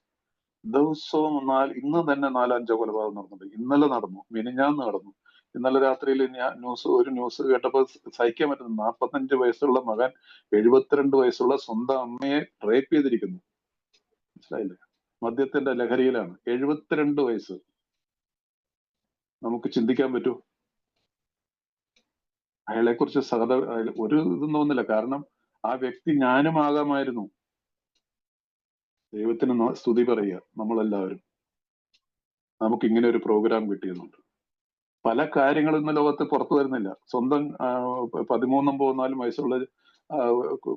ദിവസവും ഇന്ന് തന്നെ 4-5 കൊലപാതകം നടന്നുണ്ട്. ഇന്നലെ നടന്നു, മിനിഞ്ഞാന്ന് നടന്നു. ഇന്നലെ രാത്രിയിൽ ഞാൻ ഒരു ന്യൂസ് കേട്ടപ്പോൾ സഹിക്കാൻ പറ്റുന്നു. 45 വയസ്സുള്ള മകൻ 72 വയസ്സുള്ള സ്വന്തം അമ്മയെ റേപ്പ് ചെയ്തിരിക്കുന്നു. മനസ്സിലായില്ലേ? മദ്യത്തിന്റെ ലഹരിയിലാണ്. 72 വയസ്സ്. നമുക്ക് ചിന്തിക്കാൻ പറ്റൂ? അയാളെ കുറിച്ച് ഒരു ഇതും തോന്നില്ല. കാരണം ആ വ്യക്തി ഞാനും ആകാമായിരുന്നു. ദൈവത്തിന് സ്തുതി പറയുക നമ്മളെല്ലാവരും. നമുക്ക് ഇങ്ങനെ ഒരു പ്രോഗ്രാം കിട്ടിയെന്നുണ്ട്. പല കാര്യങ്ങളും ഇന്ന് ലോകത്ത് പുറത്തു വരുന്നില്ല. സ്വന്തം 13-14 വയസ്സുള്ള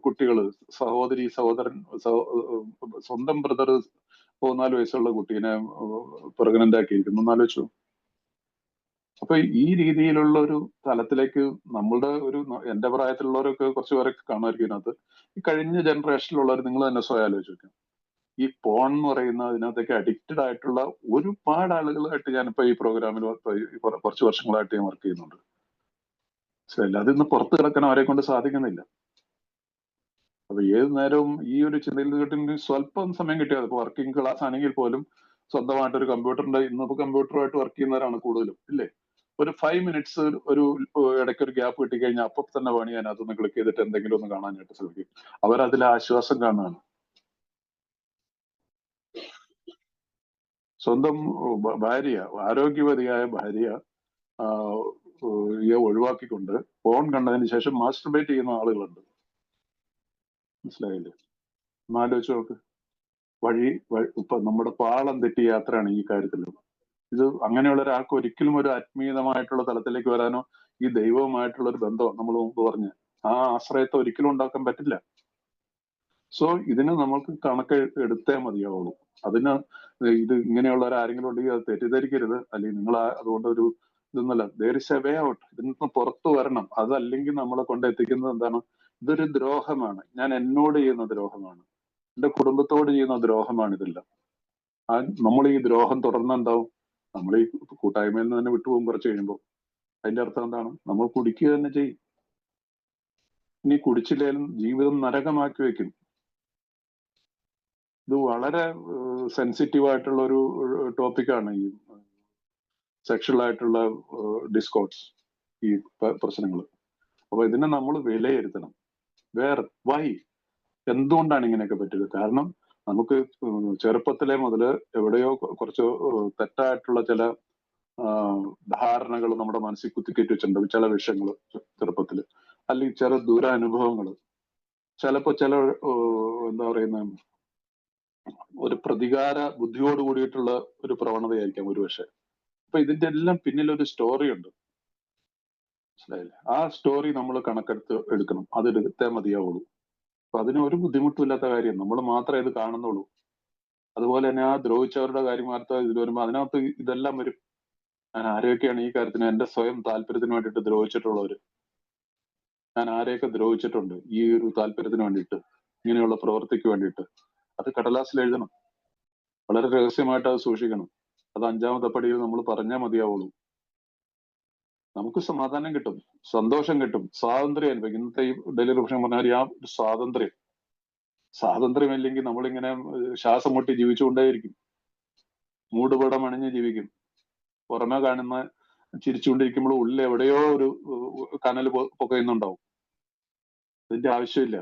കുട്ടികള്, സഹോദരൻ, സ്വന്തം ബ്രദർ 14 വയസ്സുള്ള കുട്ടീനെ പ്രഗ്നന്റ് ആക്കിയിരിക്കുന്നു. എന്നാലോചിച്ചു. അപ്പൊ ഈ രീതിയിലുള്ള ഒരു തലത്തിലേക്ക് എന്റെ പ്രായത്തിലുള്ളവരൊക്കെ കുറച്ച് പേരൊക്കെ കാണുമായിരിക്കും ഇതിനകത്ത്. ഈ കഴിഞ്ഞ ജനറേഷനിലുള്ളവർ നിങ്ങൾ തന്നെ സ്വയം ആലോചിച്ച് നോക്കാം. ഈ പോൺ എന്ന് പറയുന്ന അതിനകത്തേക്ക് അഡിക്റ്റഡ് ആയിട്ടുള്ള ഒരുപാട് ആളുകളായിട്ട് ഞാനിപ്പോ ഈ പ്രോഗ്രാമിൽ കുറച്ച് വർഷങ്ങളായിട്ട് ഞാൻ വർക്ക് ചെയ്യുന്നുണ്ട്. അതിന്ന് പുറത്ത് കിടക്കാൻ അവരെ കൊണ്ട് സാധിക്കുന്നില്ല. അപ്പൊ ഏത് നേരവും ഈ ഒരു ചിന്തയിൽ കിട്ടുന്ന സ്വല്പം സമയം കിട്ടിയാൽ, ഇപ്പൊ വർക്കിംഗ് ക്ലാസ് ആണെങ്കിൽ പോലും സ്വന്തമായിട്ട് ഒരു കമ്പ്യൂട്ടറിന്റെ, ഇന്നിപ്പോ കമ്പ്യൂട്ടറുമായിട്ട് വർക്ക് ചെയ്യുന്നവരാണ് കൂടുതലും ഇല്ലേ. ഒരു 5 മിനിറ്റ്സ് ഇടയ്ക്ക് ഒരു ഗ്യാപ്പ് കിട്ടിക്കഴിഞ്ഞാൽ അപ്പൊ തന്നെ പണി അതിനകത്തൊന്ന് ക്ലിക്ക് ചെയ്തിട്ട് എന്തെങ്കിലും ഒന്ന് കാണാനായിട്ട് ശ്രമിക്കും. അവരതിൽ ആശ്വാസം കാണുകയാണ്. സ്വന്തം ഭാര്യ, ആരോഗ്യവതിയായ ഭാര്യ ഒഴിവാക്കിക്കൊണ്ട് ഫോൺ കണ്ടതിന് ശേഷം മാസ്റ്റർബേറ്റ് ചെയ്യുന്ന ആളുകളുണ്ട്. മനസ്സിലായില്ലേ? ഒന്നാലോചിച്ച് നോക്ക്. ഇപ്പൊ നമ്മുടെ പാളം തെറ്റിയ യാത്രയാണ് ഈ കാര്യത്തിൽ. ഇത് അങ്ങനെയുള്ള ഒരാൾക്ക് ഒരിക്കലും ഒരു ആത്മീയമായിട്ടുള്ള തലത്തിലേക്ക് വരാനോ ഈ ദൈവവുമായിട്ടുള്ള ഒരു ബന്ധം നമ്മൾ മുമ്പ് പറഞ്ഞ ആ ആശ്രയത്തെ ഒരിക്കലും ഉണ്ടാക്കാൻ പറ്റില്ല. സോ ഇതിന് നമുക്ക് കണക്ക് എടുത്തേ മതിയാവുള്ളൂ. ഇത് ഇങ്ങനെയുള്ളവർ ആരെങ്കിലും ഉണ്ടെങ്കിൽ അത് തെറ്റിദ്ധരിക്കരുത്. അല്ലെങ്കിൽ നിങ്ങൾ അതുകൊണ്ട് ഒരു ഇതൊന്നല്ല. There is a way out. ഇതിന് പുറത്തു വരണം. അതല്ലെങ്കിൽ നമ്മളെ കൊണ്ട് എത്തിക്കുന്നത് എന്താണ്? ഇതൊരു ദ്രോഹമാണ്. ഞാൻ എന്നോട് ചെയ്യുന്ന ദ്രോഹമാണ്, എന്റെ കുടുംബത്തോട് ചെയ്യുന്ന ദ്രോഹമാണ് ഇതെല്ലാം. നമ്മൾ ഈ ദ്രോഹം തുടർന്നുണ്ടാവും. നമ്മൾ ഈ കൂട്ടായ്മയിൽ നിന്ന് തന്നെ വിട്ടുപോകും കുറച്ച് കഴിയുമ്പോൾ. അതിന്റെ അർത്ഥം എന്താണ്? നമ്മൾ കുടിക്കുക തന്നെ ചെയ്യും. ഇനി കുടിച്ചില്ലേലും ജീവിതം നരകമാക്കി വെക്കും. ഇത് വളരെ സെൻസിറ്റീവ് ആയിട്ടുള്ള ഒരു ടോപ്പിക്കാണ് ഈ സെക്ഷൽ ആയിട്ടുള്ള ഡിസ്കോഴ്സ്, ഈ പ്രശ്നങ്ങൾ. അപ്പൊ ഇതിനെ നമ്മൾ വിലയിരുത്തണം. വൈ, എന്തുകൊണ്ടാണ് ഇങ്ങനെയൊക്കെ പറ്റിയത്? കാരണം നമുക്ക് ചെറുപ്പത്തിലെ മുതല് എവിടെയോ കുറച്ച് തെറ്റായിട്ടുള്ള ചില ധാരണകൾ നമ്മുടെ മനസ്സിൽ കുത്തിക്കയറ്റി വെച്ചിട്ടുണ്ട്. ചില വിഷയങ്ങൾ ചെറുപ്പത്തില്, അല്ലെങ്കിൽ ചില ദുരനുഭവങ്ങൾ, ചിലപ്പോ ചില എന്താ പറയുന്ന ഒരു പ്രതികാര ബുദ്ധിയോട് കൂടിയിട്ടുള്ള ഒരു പ്രവണതയായിരിക്കാം ഒരുപക്ഷെ. അപ്പൊ ഇതിന്റെ എല്ലാം പിന്നിൽ ഒരു സ്റ്റോറി ഉണ്ട്, മനസ്സിലായില്ലേ? ആ സ്റ്റോറി നമ്മൾ എടുക്കണം, അതെടുത്തേ മതിയാവുള്ളൂ. അപ്പൊ അതിന് ഒരു ബുദ്ധിമുട്ടുമില്ലാത്ത കാര്യം, നമ്മൾ മാത്രമേ ഇത് കാണുന്നുള്ളൂ. അതുപോലെ തന്നെ ആ ദ്രോഹിച്ചവരുടെ കാര്യം വാർത്ത ഇതിൽ വരുമ്പോൾ അതിനകത്ത് ഇതെല്ലാം വരും. ഞാൻ ആരെയൊക്കെയാണ് ഈ കാര്യത്തിന് എന്റെ സ്വയം താല്പര്യത്തിന് വേണ്ടിയിട്ട് ദ്രോഹിച്ചിട്ടുള്ളവര്, ഞാൻ ആരെയൊക്കെ ദ്രോഹിച്ചിട്ടുണ്ട് ഈ ഒരു താല്പര്യത്തിന് വേണ്ടിയിട്ട്, ഇങ്ങനെയുള്ള പ്രവൃത്തിക്ക് വേണ്ടിയിട്ട്, അത് കടലാസിൽ എഴുതണം. വളരെ രഹസ്യമായിട്ട് അത് സൂക്ഷിക്കണം. അത് 5ാമത്തെ പടിയിൽ നമ്മൾ പറഞ്ഞാൽ മതിയാവുള്ളൂ. നമുക്ക് സമാധാനം കിട്ടും, സന്തോഷം കിട്ടും, സ്വാതന്ത്ര്യം അനുഭവിക്കും. ഇന്നത്തെ ഈ ഡെലിവറി പ്രശ്നം പറഞ്ഞാൽ ആ സ്വാതന്ത്ര്യമില്ലെങ്കിൽ നമ്മളിങ്ങനെ ശ്വാസം മുട്ടി ജീവിച്ചുകൊണ്ടേയിരിക്കും, മൂടുപടം അണിഞ്ഞ് ജീവിക്കും. പുറമെ കാണുന്ന ചിരിച്ചുകൊണ്ടിരിക്കുമ്പോൾ ഉള്ളിൽ എവിടെയോ ഒരു കനൽ പുകയുന്നുണ്ടാവും. ഇതിന്റെ ആവശ്യമില്ല.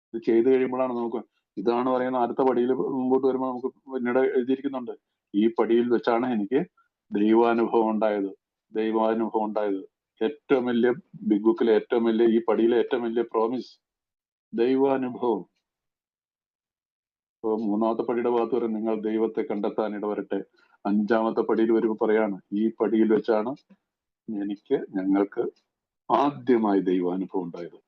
ഇത് ചെയ്തു കഴിയുമ്പോഴാണ് നമുക്ക്, ഇതാണ് പറയുന്ന അടുത്ത പടിയിൽ മുമ്പോട്ട് വരുമ്പോൾ നമുക്ക് പിന്നീട് എഴുതിയിരിക്കുന്നുണ്ട്, ഈ പടിയിൽ വെച്ചാണ് എനിക്ക് ദൈവാനുഭവം ഉണ്ടായത്. ഏറ്റവും വലിയ ബിഗ് ബുക്കിലെ ഏറ്റവും വലിയ, ഈ പടിയിലെ ഏറ്റവും വലിയ പ്രോമിസ് ദൈവാനുഭവം. ഇപ്പൊ 3ാമത്തെ പടിയുടെ ഭാഗത്ത് വരെ നിങ്ങൾ ദൈവത്തെ കണ്ടെത്താൻ ഇടവരട്ടെ. 5ാമത്തെ പടിയിൽ വരുമ്പോൾ പറയാണ്, ഈ പടിയിൽ വെച്ചാണ് ഞങ്ങൾക്ക് ആദ്യമായി ദൈവാനുഭവം ഉണ്ടായത്.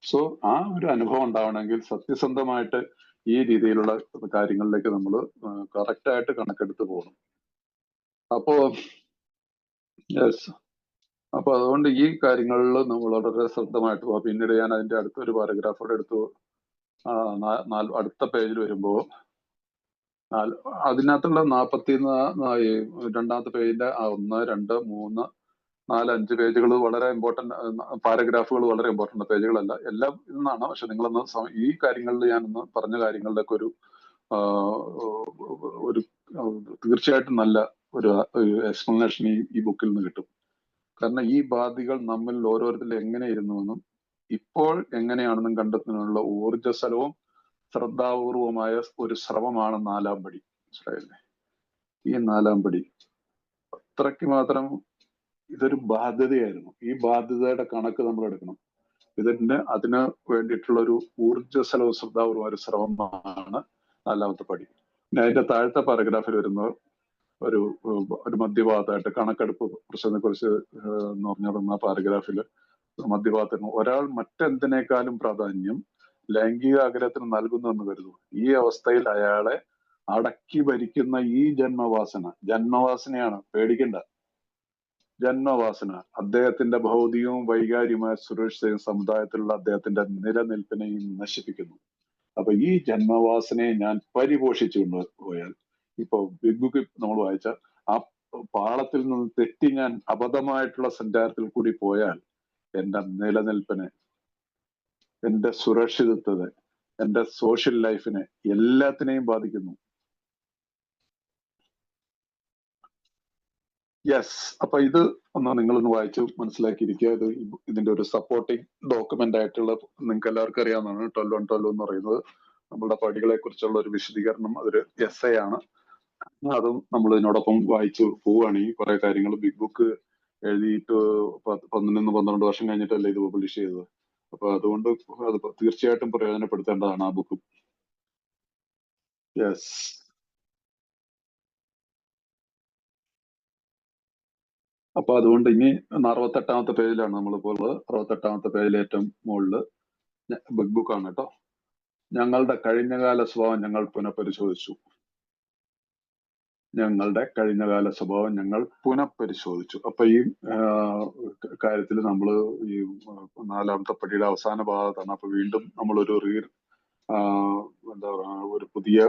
സോ ആ ഒരു അനുഭവം ഉണ്ടാവണമെങ്കിൽ സത്യസന്ധമായിട്ട് ഈ രീതിയിലുള്ള കാര്യങ്ങളിലേക്ക് നമ്മൾ കറക്റ്റായിട്ട് കണക്കെടുത്ത് പോകണം. അപ്പോ അപ്പൊ അതുകൊണ്ട് ഈ കാര്യങ്ങളിൽ നമ്മൾ വളരെ ശ്രദ്ധമായിട്ട് പോകാം. പിന്നീട് ഞാൻ അതിന്റെ അടുത്തൊരു പാരഗ്രാഫോടെ എടുത്തു. അടുത്ത പേജിൽ വരുമ്പോ അതിനകത്തുള്ള 42ാമത്തെ പേജിന്റെ 1, 2, 3, 4, 5 പേജുകൾ വളരെ ഇമ്പോർട്ടന്റ് പാരഗ്രാഫുകൾ, വളരെ ഇമ്പോർട്ടന്റ് പേജുകളല്ല, എല്ലാം ഇന്നാണ്. പക്ഷെ നിങ്ങളൊന്ന് ഈ കാര്യങ്ങളിൽ ഞാനൊന്ന് പറഞ്ഞ കാര്യങ്ങളുടെയൊക്കെ ഒരു തീർച്ചയായിട്ടും നല്ല ഒരു എക്സ്പ്ലനേഷൻ ഈ ബുക്കിൽ നിന്ന് കിട്ടും. കാരണം ഈ ബാധികൾ നമ്മിൽ ഓരോരുത്തരിൽ എങ്ങനെ ഇരുന്നുവെന്നും ഇപ്പോൾ എങ്ങനെയാണെന്നും കണ്ടെത്തുന്നതിനുള്ള ഊർജ്ജസ്വലവും ശ്രദ്ധാപൂർവമായ ഒരു ശ്രമമാണ് 4ാം പടി. മനസ്സിലായില്ലേ? ഈ 4ാം പടി അത്രയ്ക്ക് മാത്രം ഇതൊരു ബാധ്യതയായിരുന്നു. ഈ ബാധ്യതയുടെ കണക്ക് നമ്മൾ എടുക്കണം. അതിന് വേണ്ടിയിട്ടുള്ള ഒരു ഊർജ്ജസ്വലവും ശ്രദ്ധാപൂർവമായ ഒരു ശ്രമമാണ് 4ാമത്തെ പടി. പിന്നെ അതിന്റെ താഴത്തെ പാരഗ്രാഫിൽ വരുന്നത് ഒരു മധ്യഭാഗത്തായിട്ട് കണക്കെടുപ്പ് പ്രശ്നത്തെ കുറിച്ച് എന്ന് പറഞ്ഞിരുന്ന പാരഗ്രാഫിൽ മധ്യഭാഗത്തിന്, ഒരാൾ മറ്റെന്തിനേക്കാളും പ്രാധാന്യം ലൈംഗിക ആഗ്രഹത്തിന് നൽകുന്നുവെന്ന് കരുതുന്നു. ഈ അവസ്ഥയിൽ അയാളെ അടക്കി ഭരിക്കുന്ന ഈ ജന്മവാസനയാണ്, പേടിക്കണ്ട. ജന്മവാസന അദ്ദേഹത്തിന്റെ ഭൗതികവും വൈകാരികമായ സുരക്ഷയും സമുദായത്തിലുള്ള അദ്ദേഹത്തിന്റെ നിലനിൽപ്പിനെയും നശിപ്പിക്കുന്നു. അപ്പൊ ഈ ജന്മവാസനയെ ഞാൻ പരിപോഷിച്ചു പോയാൽ, ഇപ്പൊ ബിഗ് ബുക്കിൽ നമ്മൾ വായിച്ച ആ പാളത്തിൽ നിന്ന് തെറ്റി ഞാൻ അബദ്ധമായിട്ടുള്ള സഞ്ചാരത്തിൽ കൂടി പോയാൽ എന്റെ നിലനിൽപ്പിനെ, എന്റെ സുരക്ഷിതത്വത്തെ, എന്റെ സോഷ്യൽ ലൈഫിനെ, എല്ലാത്തിനെയും ബാധിക്കുന്നു. യെസ്. അപ്പൊ ഇത് നിങ്ങളൊന്ന് വായിച്ചു മനസ്സിലാക്കിയിരിക്കുക. ഇതിന്റെ ഒരു സപ്പോർട്ടിങ് ഡോക്യുമെന്റ് ആയിട്ടുള്ള, നിങ്ങൾക്ക് എല്ലാവർക്കും അറിയാവുന്നതാണ് 12 എന്ന് പറയുന്നത്. നമ്മളുടെ പടികളെ കുറിച്ചുള്ള ഒരു വിശദീകരണം, അതൊരു എസ്സേ ആണ്. അതും നമ്മൾ ഇതിനോടൊപ്പം വായിച്ചു പോവുകയാണെങ്കിൽ കുറെ കാര്യങ്ങൾ, ബിഗ് ബുക്ക് എഴുതിയിട്ട് 11-12 വർഷം കഴിഞ്ഞിട്ടല്ലേ ഇത് പബ്ലിഷ് ചെയ്തത്. അപ്പൊ അതുകൊണ്ട് അത് തീർച്ചയായിട്ടും പ്രയോജനപ്പെടുത്തേണ്ടതാണ് ആ ബുക്കും. യെസ്. അപ്പൊ അതുകൊണ്ട് ഇനി 68ാമത്തെ പേജിലാണ് നമ്മളിപ്പോൾ ഉള്ളത്. 68ാമത്തെ പേജിൽ ഏറ്റവും മുകളില് ബിഗ് ബുക്കാണ് കേട്ടോ. ഞങ്ങളുടെ കഴിഞ്ഞകാല സ്വഭാവം ഞങ്ങൾ പുനഃപരിശോധിച്ചു. ഞങ്ങൾ പുനഃപരിശോധിച്ചു. അപ്പൊ ഈ കാര്യത്തിൽ നമ്മൾ ഈ 4ാമത്തെ പടിയുടെ അവസാന ഭാഗത്താണ്. അപ്പൊ വീണ്ടും നമ്മളൊരു എന്താ പറയാ, ഒരു പുതിയ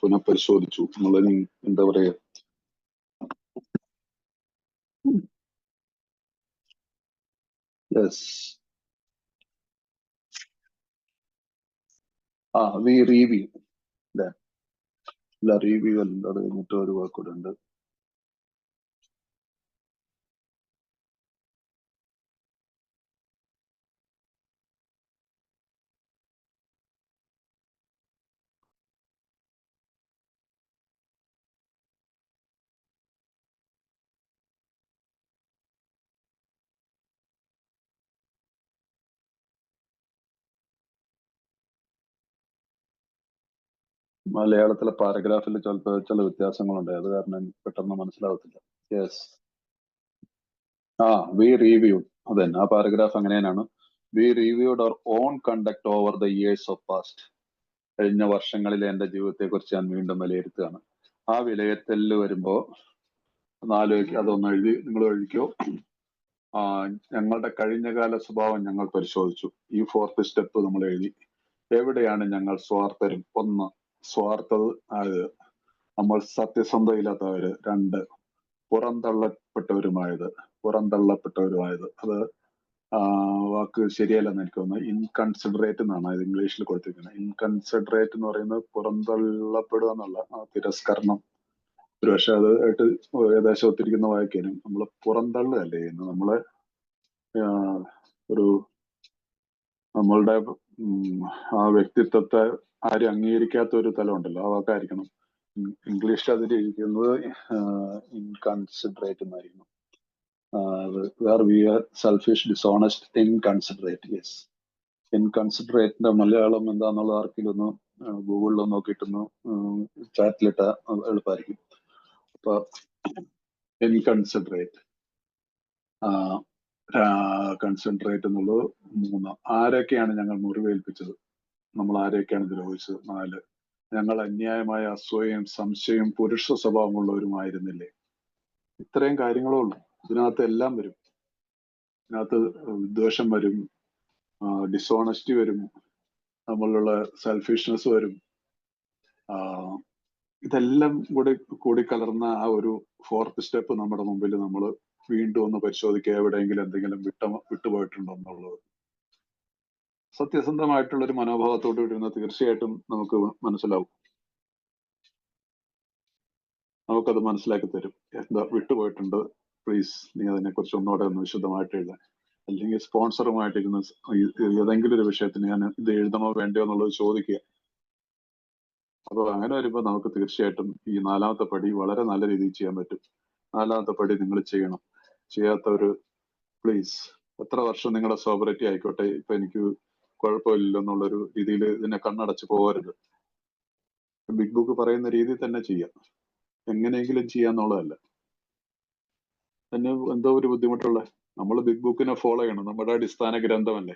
പുനഃപരിശോധിച്ചു എന്നുള്ളത്, എന്താ പറയാ, യെസ്. വി റിവ്യൂ അല്ലെ? റിവ്യൂ അല്ലാതെ കഴിഞ്ഞിട്ട് ഒരു വാക്കൂടെ ഉണ്ട്. മലയാളത്തിലെ പാരഗ്രാഫിൽ ചില വ്യത്യാസങ്ങളുണ്ട്, അത് കാരണം എനിക്ക് പെട്ടെന്ന് മനസ്സിലാവത്തില്ല. യെസ്, വി റിവ്യൂ, അതന്നെ ആ പാരഗ്രാഫ് അങ്ങനെയാണ്. We reviewed our own conduct over the years of past. കഴിഞ്ഞ വർഷങ്ങളിലെ എന്റെ ജീവിതത്തെ കുറിച്ച് ഞാൻ വീണ്ടും വിലയിരുത്തുകയാണ്. ആ വിലയിരുത്തലിൽ വരുമ്പോ അതൊന്ന് എഴുതി, നിങ്ങൾ എഴുതിക്കോ. ഞങ്ങളുടെ കഴിഞ്ഞകാല സ്വഭാവം ഞങ്ങൾ പരിശോധിച്ചു. ഈ 4th സ്റ്റെപ്പ് നമ്മൾ എഴുതി. എവിടെയാണ് ഞങ്ങൾ സ്വാർത്ഥരും? 1, സ്വാർത്ഥത ആയത്, നമ്മൾ സത്യസന്ധയില്ലാത്തവര്. 2, പുറന്തള്ളപ്പെട്ടവരുമായത്. അത് വാക്ക് ശരിയല്ലെന്ന് എനിക്ക് തോന്നുന്നു. ഇൻകൺസിഡറേറ്റ് എന്നാണ് ഇത് ഇംഗ്ലീഷിൽ കൊടുത്തിരിക്കുന്നത്. ഇൻകൺസിഡറേറ്റ് എന്ന് പറയുന്നത് പുറന്തള്ളപ്പെടുക എന്നുള്ള തിരസ്കരണം. ഒരു പക്ഷെ അത് ആയിട്ട് ഏകദേശം ഒത്തിരിക്കുന്ന വായിക്കാനും നമ്മൾ പുറന്തള്ളുകയല്ലേ ചെയ്യുന്നത്. നമ്മളെ നമ്മളുടെ ആ വ്യക്തിത്വത്തെ ആരും അംഗീകരിക്കാത്ത ഒരു തലം ഉണ്ടല്ലോ, ആ വാക്കായിരിക്കണം. ഇംഗ്ലീഷിൽ അതിലിരിക്കുന്നത് ഇൻകൺസിഡറേറ്റ് എന്നായിരിക്കണം. Where we are selfish, dishonest, inconsiderate. Yes, ഇൻകൺസിഡറേറ്റിന്റെ മലയാളം എന്താന്നുള്ള ആർക്കെങ്കിലും ഒന്ന് ഗൂഗിളിൽ നോക്കിയിട്ടൊന്ന് ചാറ്റിലിട്ട എളുപ്പമായിരിക്കും. അപ്പൊ ഇൻകൺസിഡറേറ്റ്, കൺസെൻട്രേറ്റ് എന്നുള്ളത് 3. ആരൊക്കെയാണ് ഞങ്ങൾ മുറിവേൽപ്പിച്ചത്? നമ്മൾ ആരെയൊക്കെയാണ് ദ്രോഹിച്ചത്? 4, ഞങ്ങൾ അന്യായമായ അസൂയയും സംശയവും പുരുഷ സ്വഭാവമുള്ളവരുമായിരുന്നില്ലേ? ഇത്രയും കാര്യങ്ങളേ ഉള്ളൂ. ഇതിനകത്ത് എല്ലാം വരും. ഇതിനകത്ത് വിദ്വേഷം വരും, ഡിസോണസ്റ്റി വരും, നമ്മളുള്ള സെൽഫിഷ്നെസ് വരും. ഇതെല്ലാം കൂടി കലർന്ന ആ ഒരു 4th സ്റ്റെപ്പ് നമ്മുടെ മുമ്പിൽ നമ്മൾ വീണ്ടും ഒന്ന് പരിശോധിക്കുക, എവിടെയെങ്കിലും എന്തെങ്കിലും വിട്ടുപോയിട്ടുണ്ടോ എന്നുള്ളത്. സത്യസന്ധമായിട്ടുള്ള ഒരു മനോഭാവത്തോട് കൂടി തീർച്ചയായിട്ടും നമുക്ക് മനസ്സിലാവും. നമുക്കത് മനസ്സിലാക്കി തരും. എന്താ വിട്ടുപോയിട്ടുണ്ട്, പ്ലീസ് നീ അതിനെക്കുറിച്ച് ഒന്നുകൂടെ ഒന്ന് വിശദമായിട്ട് എഴുതാൻ. അല്ലെങ്കിൽ സ്പോൺസറുമായിട്ടിരുന്ന് ഏതെങ്കിലും ഒരു വിഷയത്തിന് ഞാൻ ഇത് എഴുതണോ വേണ്ടയോ എന്നുള്ളത് ചോദിക്കുക. അപ്പൊ അങ്ങനെ വരുമ്പോൾ നമുക്ക് തീർച്ചയായിട്ടും ഈ 4ാമത്തെ പടി വളരെ നല്ല രീതിയിൽ ചെയ്യാൻ പറ്റും. 4ാമത്തെ പടി നിങ്ങൾ ചെയ്യണം. ചെയ്യാത്തവര് പ്ലീസ്, എത്ര വർഷം നിങ്ങളുടെ സോബറിറ്റി ആയിക്കോട്ടെ, ഇപ്പൊ എനിക്ക് കുഴപ്പമില്ലല്ലോ എന്നുള്ളൊരു രീതിയിൽ ഇതിനെ കണ്ണടച്ച് പോകരുത്. ബിഗ് ബുക്ക് പറയുന്ന രീതിയിൽ തന്നെ ചെയ്യാം. എങ്ങനെയെങ്കിലും ചെയ്യാന്നുള്ളതല്ല. തന്നെ എന്തോ ഒരു ബുദ്ധിമുട്ടുള്ള, നമ്മൾ ബിഗ് ബുക്കിനെ ഫോളോ ചെയ്യണം. നമ്മുടെ അടിസ്ഥാന ഗ്രന്ഥമല്ലേ.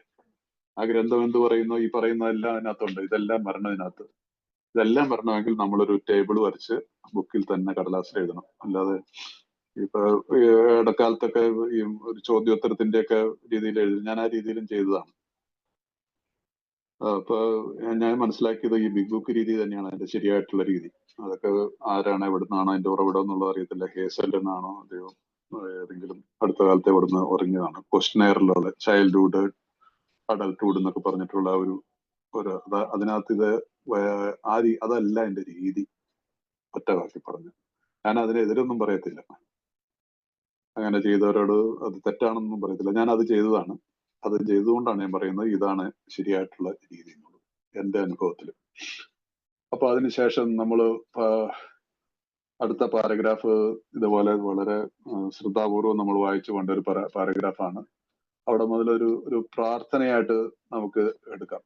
ആ ഗ്രന്ഥം എന്ത് പറയുന്നു? ഈ പറയുന്നതെല്ലാം അതിനകത്തുണ്ട്. ഇതെല്ലാം വരണതിനകത്ത്. ഇതെല്ലാം വരണമെങ്കിൽ നമ്മളൊരു ടേബിൾ വരച്ച് ബുക്കിൽ തന്നെ കടലാസിൽ എഴുതണം. അല്ലാതെ ഇപ്പൊ ഇടക്കാലത്തൊക്കെ ഈ ഒരു ചോദ്യോത്തരത്തിന്റെ ഒക്കെ രീതിയിൽ എഴുതി, ഞാൻ ആ രീതിയിലും ചെയ്തതാണ്. അപ്പൊ ഞാൻ മനസ്സിലാക്കിയത് ഈ ബിഗ് ബുക്ക് രീതി തന്നെയാണ് അതിന്റെ ശരിയായിട്ടുള്ള രീതി. അതൊക്കെ ആരാണ്, എവിടുന്നാണോ അതിന്റെ ഉറവിടം എന്നുള്ളത് അറിയത്തില്ല. ഹേസൽ എന്നാണോ അദ്ദേഹം ഏതെങ്കിലും അടുത്ത കാലത്ത് ഇവിടുന്ന് ഉറങ്ങിയതാണ്. ക്വസ്റ്റനെയറിലുള്ള ചൈൽഡ്ഹുഡ്, അഡൽട്ട്ഹുഡ് എന്നൊക്കെ പറഞ്ഞിട്ടുള്ള ഒരു അതിനകത്ത് ഇത് അതല്ല എന്റെ രീതി. ഒറ്റ വാക്കി പറഞ്ഞു. ഞാൻ അതിനെതിരൊന്നും പറയത്തില്ല. അങ്ങനെ ചെയ്തവരോട് അത് തെറ്റാണെന്നൊന്നും പറയത്തില്ല. ഞാൻ അത് ചെയ്തതാണ്. അത് ചെയ്തുകൊണ്ടാണ് ഞാൻ പറയുന്നത് ഇതാണ് ശരിയായിട്ടുള്ള രീതി എന്നുള്ളത് എന്റെ അനുഭവത്തിൽ. അപ്പൊ അതിനുശേഷം നമ്മൾ അടുത്ത പാരഗ്രാഫ് ഇതുപോലെ വളരെ ശ്രദ്ധാപൂർവം നമ്മൾ വായിച്ചു കൊണ്ട ഒരു പാരഗ്രാഫാണ്. അവിടെ മുതൽ ഒരു പ്രാർത്ഥനയായിട്ട് നമുക്ക് എടുക്കാം.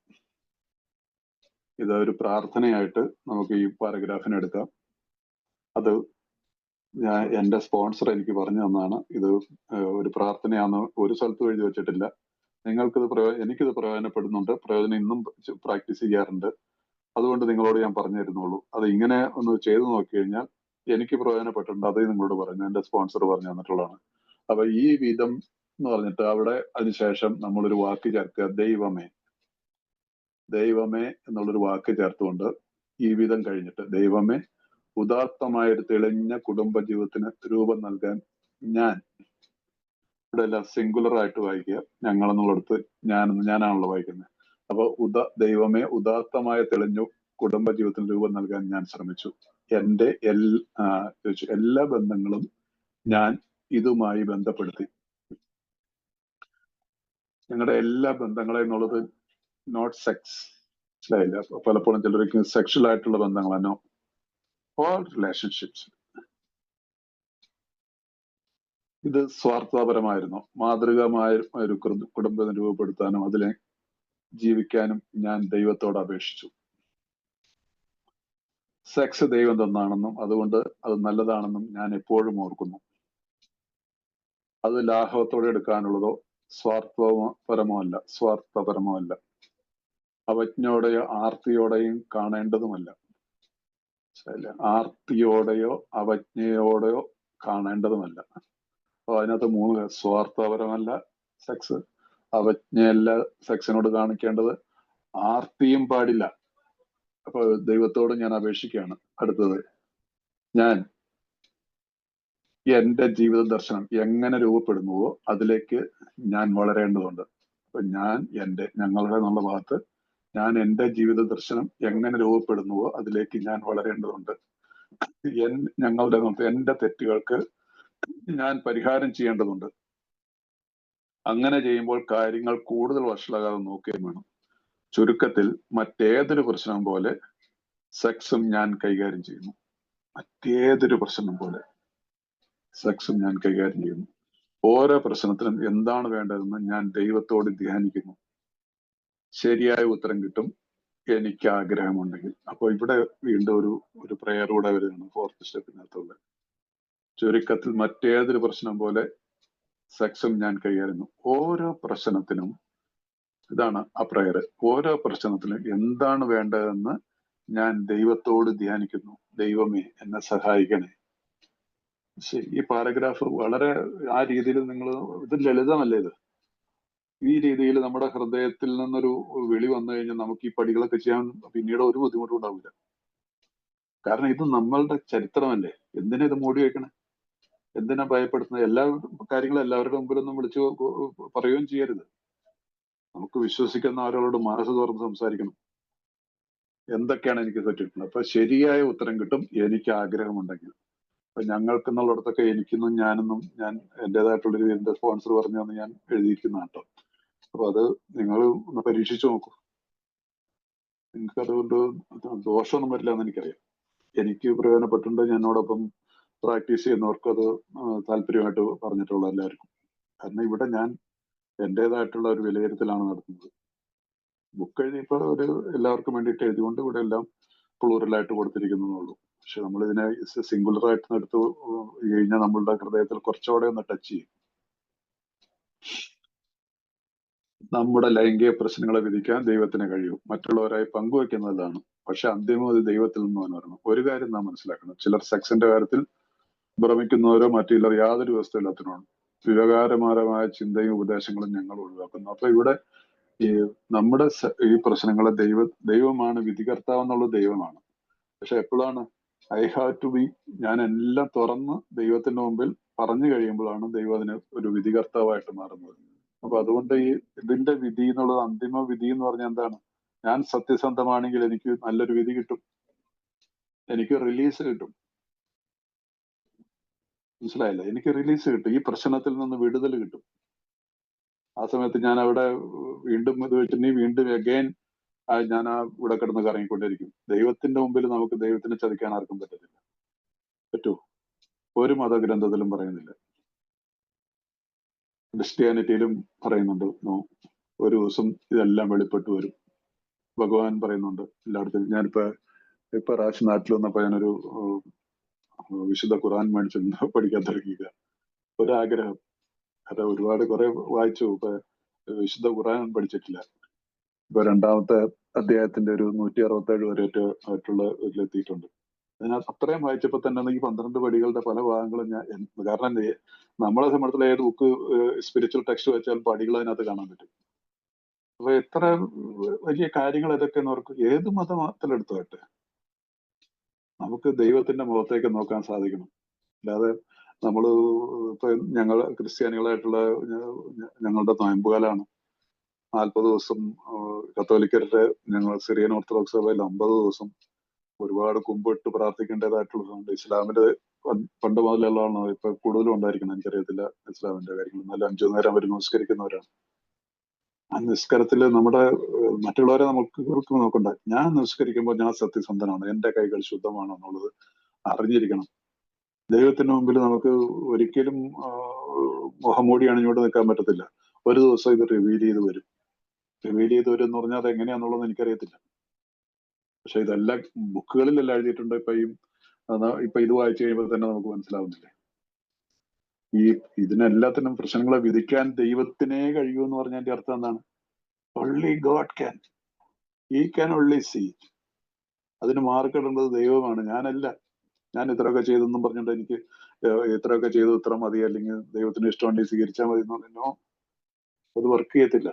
ഇത് ഒരു പ്രാർത്ഥനയായിട്ട് നമുക്ക് ഈ പാരഗ്രാഫിനെ എടുക്കാം. അത് എന്റെ സ്പോൺസർ എനിക്ക് പറഞ്ഞു തന്നാണ്. ഇത് ഒരു പ്രാർത്ഥനയാണെന്ന് ഒരു സ്ഥലത്തും എഴുതി വെച്ചിട്ടില്ല. എനിക്കിത് പ്രയോജനപ്പെടുന്നുണ്ട്. പ്രയോജനം ഇന്നും പ്രാക്ടീസ് ചെയ്യാറുണ്ട്. അതുകൊണ്ട് നിങ്ങളോട് ഞാൻ പറഞ്ഞു തരുന്നുള്ളൂ. അത് ഇങ്ങനെ ഒന്ന് ചെയ്തു നോക്കി കഴിഞ്ഞാൽ എനിക്ക് പ്രയോജനപ്പെട്ടിട്ടുണ്ട്. അതേ നിങ്ങളോട് പറഞ്ഞു, എന്റെ സ്പോൺസർ പറഞ്ഞു തന്നിട്ടുള്ളതാണ്. അപ്പൊ ഈ വിധം എന്ന് പറഞ്ഞിട്ട് അവിടെ അതിനുശേഷം നമ്മളൊരു വാക്ക് ചേർക്കുക. ദൈവമേ. ദൈവമേ എന്നുള്ളൊരു വാക്ക് ചേർത്തുകൊണ്ട് ഈ വിധം കഴിഞ്ഞിട്ട്, ദൈവമേ, ഉദാത്തമായൊരു തെളിഞ്ഞ കുടുംബ ജീവിതത്തിന് രൂപം നൽകാൻ ഞാൻ, ഇവിടെ എല്ലാം സിംഗുലർ ആയിട്ട് വായിക്കുക. ഞങ്ങൾ എന്നുള്ളടത്ത് ഞാനാണല്ലോ വായിക്കുന്നത്. അപ്പൊ ദൈവമേ, ഉദാത്തമായ തെളിഞ്ഞു കുടുംബ ജീവിതത്തിന് രൂപം നൽകാൻ ഞാൻ ശ്രമിച്ചു. എന്റെ എല്ലാ ബന്ധങ്ങളും ഞാൻ ഇതുമായി ബന്ധപ്പെടുത്തി. ഞങ്ങളുടെ എല്ലാ ബന്ധങ്ങളെ എന്നുള്ളത് നോട്ട് സെക്സ്, മനസ്സിലായില്ല? പലപ്പോഴും ചിലർക്ക് സെക്ഷൽ ആയിട്ടുള്ള ബന്ധങ്ങളാണോ, ഓൾ റിലേഷൻഷിപ്സ്. ഇത് സ്വാർത്ഥപരമായിരുന്നു. മാതൃകമായ ഒരു കുടുംബം രൂപപ്പെടുത്താനും അതിനെ ജീവിക്കാനും ഞാൻ ദൈവത്തോട് അപേക്ഷിച്ചു. സെക്സ് ദൈവം തന്നാണെന്നും അതുകൊണ്ട് അത് നല്ലതാണെന്നും ഞാൻ എപ്പോഴും ഓർക്കുന്നു. അത് ലാഘവത്തോടെ എടുക്കാനുള്ളതോ സ്വാർത്ഥപരമോ അല്ല. അവജ്ഞയോടെയോ ആർത്തിയോടെയും കാണേണ്ടതുമല്ല. ആർത്തിയോടെയോ അവജ്ഞയോടെയോ കാണേണ്ടതുമല്ല. അപ്പൊ അതിനകത്ത് 3 സ്വാർത്ഥപരമല്ല സെക്സ്, അവജ്ഞയല്ല സെക്സിനോട് കാണിക്കേണ്ടത്, ആർത്തിയും പാടില്ല. അപ്പൊ ദൈവത്തോട് ഞാൻ അപേക്ഷിക്കുകയാണ്. അടുത്തത്, ഞാൻ എന്റെ ജീവിത ദർശനം എങ്ങനെ രൂപപ്പെടുന്നുവോ അതിലേക്ക് ഞാൻ വളരേണ്ടതുണ്ട്. അപ്പൊ ഞങ്ങളുടെ എന്നുള്ള ഭാഗത്ത് ഞാൻ എന്റെ ജീവിത ദർശനം എങ്ങനെ രൂപപ്പെടുന്നുവോ അതിലേക്ക് ഞാൻ വളരേണ്ടതുണ്ട്. എന്റെ തെറ്റുകൾക്ക് ഞാൻ പരിഹാരം ചെയ്യേണ്ടതുണ്ട്. അങ്ങനെ ചെയ്യുമ്പോൾ കാര്യങ്ങൾ കൂടുതൽ വഷളാകാതെ നോക്കുകയും വേണം. ചുരുക്കത്തിൽ മറ്റേതൊരു പ്രശ്നം പോലെ സെക്സും ഞാൻ കൈകാര്യം ചെയ്യുന്നു. മറ്റേതൊരു പ്രശ്നം പോലെ സെക്സും ഞാൻ കൈകാര്യം ചെയ്യുന്നു. ഓരോ പ്രശ്നത്തിനും എന്താണ് വേണ്ടതെന്ന് ഞാൻ ദൈവത്തോട് ധ്യാനിക്കുന്നു. ശരിയായ ഉത്തരം കിട്ടും എനിക്ക് ആഗ്രഹമുണ്ടെങ്കിൽ. അപ്പൊ ഇവിടെ വീണ്ടും ഒരു പ്രയർ കൂടെ വരുകയാണ് 4th സ്റ്റെപ്പിനകത്തുള്ള. ചുരുക്കത്തിൽ മറ്റേതൊരു പ്രശ്നം പോലെ സെക്സും ഞാൻ കൈകാര്യം ചെയ്യുന്നു. ഓരോ പ്രശ്നത്തിനും, ഇതാണ് ആ പ്രയർ, ഓരോ പ്രശ്നത്തിനും എന്താണ് വേണ്ടതെന്ന് ഞാൻ ദൈവത്തോട് ധ്യാനിക്കുന്നു. ദൈവമേ എന്നെ സഹായിക്കണേ. ഈ പാരഗ്രാഫ് വളരെ ആ രീതിയിൽ നിങ്ങൾ, ഇത് ലളിതമല്ലേ ഇത്? ഈ രീതിയിൽ നമ്മുടെ ഹൃദയത്തിൽ നിന്നൊരു വിളി വന്നു കഴിഞ്ഞാൽ നമുക്ക് ഈ പടികളൊക്കെ ചെയ്യാൻ പിന്നീട് ഒരു ബുദ്ധിമുട്ടും ഉണ്ടാവില്ല. കാരണം ഇത് നമ്മളുടെ ചരിത്രമല്ലേ. എന്തിനാ ഇത് മൂടി വെക്കണേ? എന്തിനാ ഭയപ്പെടുത്തുന്നത്? എല്ലാ കാര്യങ്ങളും എല്ലാവരുടെ മുമ്പിലൊന്നും വിളിച്ചു പറയുകയും ചെയ്യരുത്. നമുക്ക് വിശ്വസിക്കുന്ന ആളുകളോട് മനസ്സ് തുറന്ന് സംസാരിക്കണം. എന്തൊക്കെയാണ് എനിക്ക് പറ്റിയിട്ടുള്ളത്? അപ്പൊ ശരിയായ ഉത്തരം കിട്ടും എനിക്ക് ആഗ്രഹമുണ്ടെങ്കിൽ. അപ്പൊ ഞങ്ങൾക്ക് എന്നുള്ളിടത്തൊക്കെ എനിക്കെന്നും ഞാനെന്നും ഞാൻ എന്റേതായിട്ടുള്ളൊരു എന്റെ സ്പോൺസർ പറഞ്ഞു തന്ന് ഞാൻ എഴുതിയിരിക്കുന്ന കേട്ടോ. അപ്പൊ അത് നിങ്ങൾ ഒന്ന് പരീക്ഷിച്ചു നോക്കൂ. നിങ്ങൾക്ക് അതുകൊണ്ട് ദോഷമൊന്നും വരില്ല എന്ന് എനിക്കറിയാം. എനിക്ക് പ്രയോജനപ്പെട്ടിട്ടുണ്ട്. എന്നോടൊപ്പം പ്രാക്ടീസ് ചെയ്യുന്നവർക്ക് അത് താല്പര്യമായിട്ട് പറഞ്ഞിട്ടുള്ള എല്ലാവർക്കും. കാരണം ഇവിടെ ഞാൻ എന്റേതായിട്ടുള്ള ഒരു വിലയിരുത്തലാണ് നടത്തുന്നത്. ബുക്ക് എഴുതിയപ്പോൾ എല്ലാവർക്കും വേണ്ടിയിട്ട് എഴുതിക്കൊണ്ട് ഇവിടെ എല്ലാം പ്ലൂറലായിട്ട് കൊടുത്തിരിക്കുന്നുള്ളൂ. പക്ഷെ നമ്മൾ ഇതിനെ സിംഗുലർ ആയിട്ട് എടുത്തു കഴിഞ്ഞാൽ നമ്മളുടെ ഹൃദയത്തിൽ കുറച്ചുകൂടെ ഒന്ന് ടച്ച് ചെയ്യും. നമ്മുടെ ലൈംഗിക പ്രശ്നങ്ങളെ വിധിക്കാൻ ദൈവത്തിന് കഴിയും. മറ്റുള്ളവരായി പങ്കുവെക്കുന്നതാണ്. പക്ഷെ അന്തിമം അത് ദൈവത്തിൽ നിന്ന് വരണം. ഒരു കാര്യം നാം മനസ്സിലാക്കണം. ചിലർ സെക്സിന്റെ കാര്യത്തിൽ ഭ്രമിക്കുന്നവരോ മറ്റു ചിലർ യാതൊരു വ്യവസ്ഥയില്ലാത്തവരാണ്. വികാരപരമായ ചിന്തയും ഉപദേശങ്ങളും ഞങ്ങൾ ഒഴിവാക്കുന്നു. അപ്പൊ ഇവിടെ ഈ നമ്മുടെ ഈ പ്രശ്നങ്ങളെ ദൈവമാണ് വിധികർത്താവ് എന്നുള്ള ദൈവമാണ്. പക്ഷെ എപ്പോഴാണ് ഐ ഹാവ് ടു ബി, ഞാൻ എല്ലാം തുറന്ന് ദൈവത്തിന്റെ മുമ്പിൽ പറഞ്ഞു കഴിയുമ്പോഴാണ് ദൈവം അതിന് ഒരു വിധികർത്താവായിട്ട് മാറുന്നത്. അപ്പൊ അതുകൊണ്ട് ഇതിന്റെ വിധി എന്നുള്ളത്, അന്തിമ വിധി എന്ന് പറഞ്ഞാൽ എന്താണ്? ഞാൻ സത്യസന്ധമാണെങ്കിൽ എനിക്ക് നല്ലൊരു വിധി കിട്ടും, എനിക്ക് റിലീസ് കിട്ടും. മനസ്സിലായില്ല? എനിക്ക് റിലീസ് കിട്ടും, ഈ പ്രശ്നത്തിൽ നിന്ന് വിടുതൽ കിട്ടും. ആ സമയത്ത് ഞാൻ അവിടെ വീണ്ടും ഇത് വെച്ചിട്ടുണ്ടെങ്കിൽ വീണ്ടും അഗൈൻ ഞാൻ ഇവിടെ കിടന്ന് കറങ്ങിക്കൊണ്ടിരിക്കും. ദൈവത്തിന്റെ മുമ്പിൽ നമുക്ക് ദൈവത്തിനെ ചതിക്കാൻ ആർക്കും പറ്റത്തില്ല. പറ്റുമോ? ഒരു മതഗ്രന്ഥത്തിലും പറയുന്നില്ല. ക്രിസ്ത്യാനിറ്റിയിലും പറയുന്നുണ്ട്, ഒരു ദിവസം ഇതെല്ലാം വെളിപ്പെട്ടു വരും. ഭഗവാൻ പറയുന്നുണ്ട് എല്ലായിടത്തും. ഇപ്പൊ റാഷ് നാട്ടിൽ വന്നപ്പോ ഞാനൊരു വിശുദ്ധ ഖുർആൻ മേടിച്ചു പഠിക്കാൻ തുടങ്ങിയില്ല. ഒരാഗ്രഹം. അത് ഒരുപാട് കുറെ വായിച്ചു. ഇപ്പൊ വിശുദ്ധ ഖുർആൻ പഠിച്ചിട്ടില്ല. ഇപ്പൊ 2ാമത്തെ അധ്യായത്തിന്റെ ഒരു 167 വരെ ആയിട്ടുള്ള ഇതിലെത്തിയിട്ടുണ്ട്. അതിനകത്ത് അത്രയും വായിച്ചപ്പോ തന്നെ ഈ 12 പടികളുടെ പല ഭാഗങ്ങളും കാരണം നമ്മളെ സംബന്ധിച്ചുള്ള ഏത് ബുക്ക് സ്പിരിച്വൽ ടെക്സ്റ്റ് വെച്ചാൽ പടികൾ അതിനകത്ത് കാണാൻ പറ്റും. അപ്പൊ എത്ര വലിയ കാര്യങ്ങൾ ഇതൊക്കെ അവർക്ക് ഏത് മതത്തിലെടുത്തോട്ടെ നമുക്ക് ദൈവത്തിന്റെ മുഖത്തേക്ക് നോക്കാൻ സാധിക്കണം. അല്ലാതെ നമ്മള് ഇപ്പൊ ഞങ്ങൾ ക്രിസ്ത്യാനികളായിട്ടുള്ള ഞങ്ങളുടെ നോയമ്പുകാലാണ്. 40 ദിവസം, കത്തോലിക്കരുടെ ഞങ്ങൾ സിറിയൻ ഓർത്തഡോക്സ് സഭയിൽ 50 ദിവസം ഒരുപാട് കുമ്പിട്ട് പ്രാർത്ഥിക്കേണ്ടതായിട്ടുള്ളതുണ്ട്. ഇസ്ലാമിന്റെ പണ്ട് മുതലുള്ളതാണ്. ഇപ്പൊ കൂടുതലും ഉണ്ടായിരിക്കണം, എനിക്കറിയത്തില്ല ഇസ്ലാമിന്റെ കാര്യങ്ങൾ. എന്നാലും 5 നേരം അവർ നമസ്കരിക്കുന്നവരാണ്. ആ നിസ്കാരത്തില് നമ്മുടെ മറ്റുള്ളവരെ നമുക്ക് നോക്കണ്ട. ഞാൻ നിസ്കരിക്കുമ്പോൾ ഞാൻ സത്യസന്ധനാണ്, എന്റെ കൈകൾ ശുദ്ധമാണോ എന്നുള്ളത് അറിഞ്ഞിരിക്കണം. ദൈവത്തിന് മുമ്പിൽ നമുക്ക് ഒരിക്കലും മുഖംമൂടി അണിഞ്ഞുകൊണ്ട് നിൽക്കാൻ പറ്റത്തില്ല. ഒരു ദിവസം ഇത് റിവീൽ ചെയ്ത് വരും. റിവീൽ ചെയ്ത് വരും എന്ന് പറഞ്ഞാൽ അത് എങ്ങനെയാന്നുള്ളത് എനിക്കറിയത്തില്ല. പക്ഷെ ഇതെല്ലാം ബുക്കുകളിലെല്ലാം എഴുതിയിട്ടുണ്ട്. ഇപ്പൊ ഇത് വായിച്ചു കഴിയുമ്പോൾ തന്നെ നമുക്ക് മനസ്സിലാവുന്നില്ലേ, ഈ ഇതിനെല്ലാത്തിനും പ്രശ്നങ്ങളെ വിധിക്കാൻ ദൈവത്തിനേ കഴിയൂ എന്ന് പറഞ്ഞതിന്റെ അർത്ഥം എന്താണ്? only God can. He can only see. അതിന് മാർക്കിടേണ്ടത് ദൈവമാണ്, ഞാനല്ല. ഞാൻ ഇത്രയൊക്കെ ചെയ്തെന്നും പറഞ്ഞിട്ട് എനിക്ക് ഇത്രയൊക്കെ ചെയ്തു ഇത്ര മതി, അല്ലെങ്കിൽ ദൈവത്തിന് ഇഷ്ടമുണ്ടെങ്കിൽ സ്വീകരിച്ചാൽ മതി എന്ന് പറഞ്ഞോ, അത് വർക്ക് ചെയ്യത്തില്ല.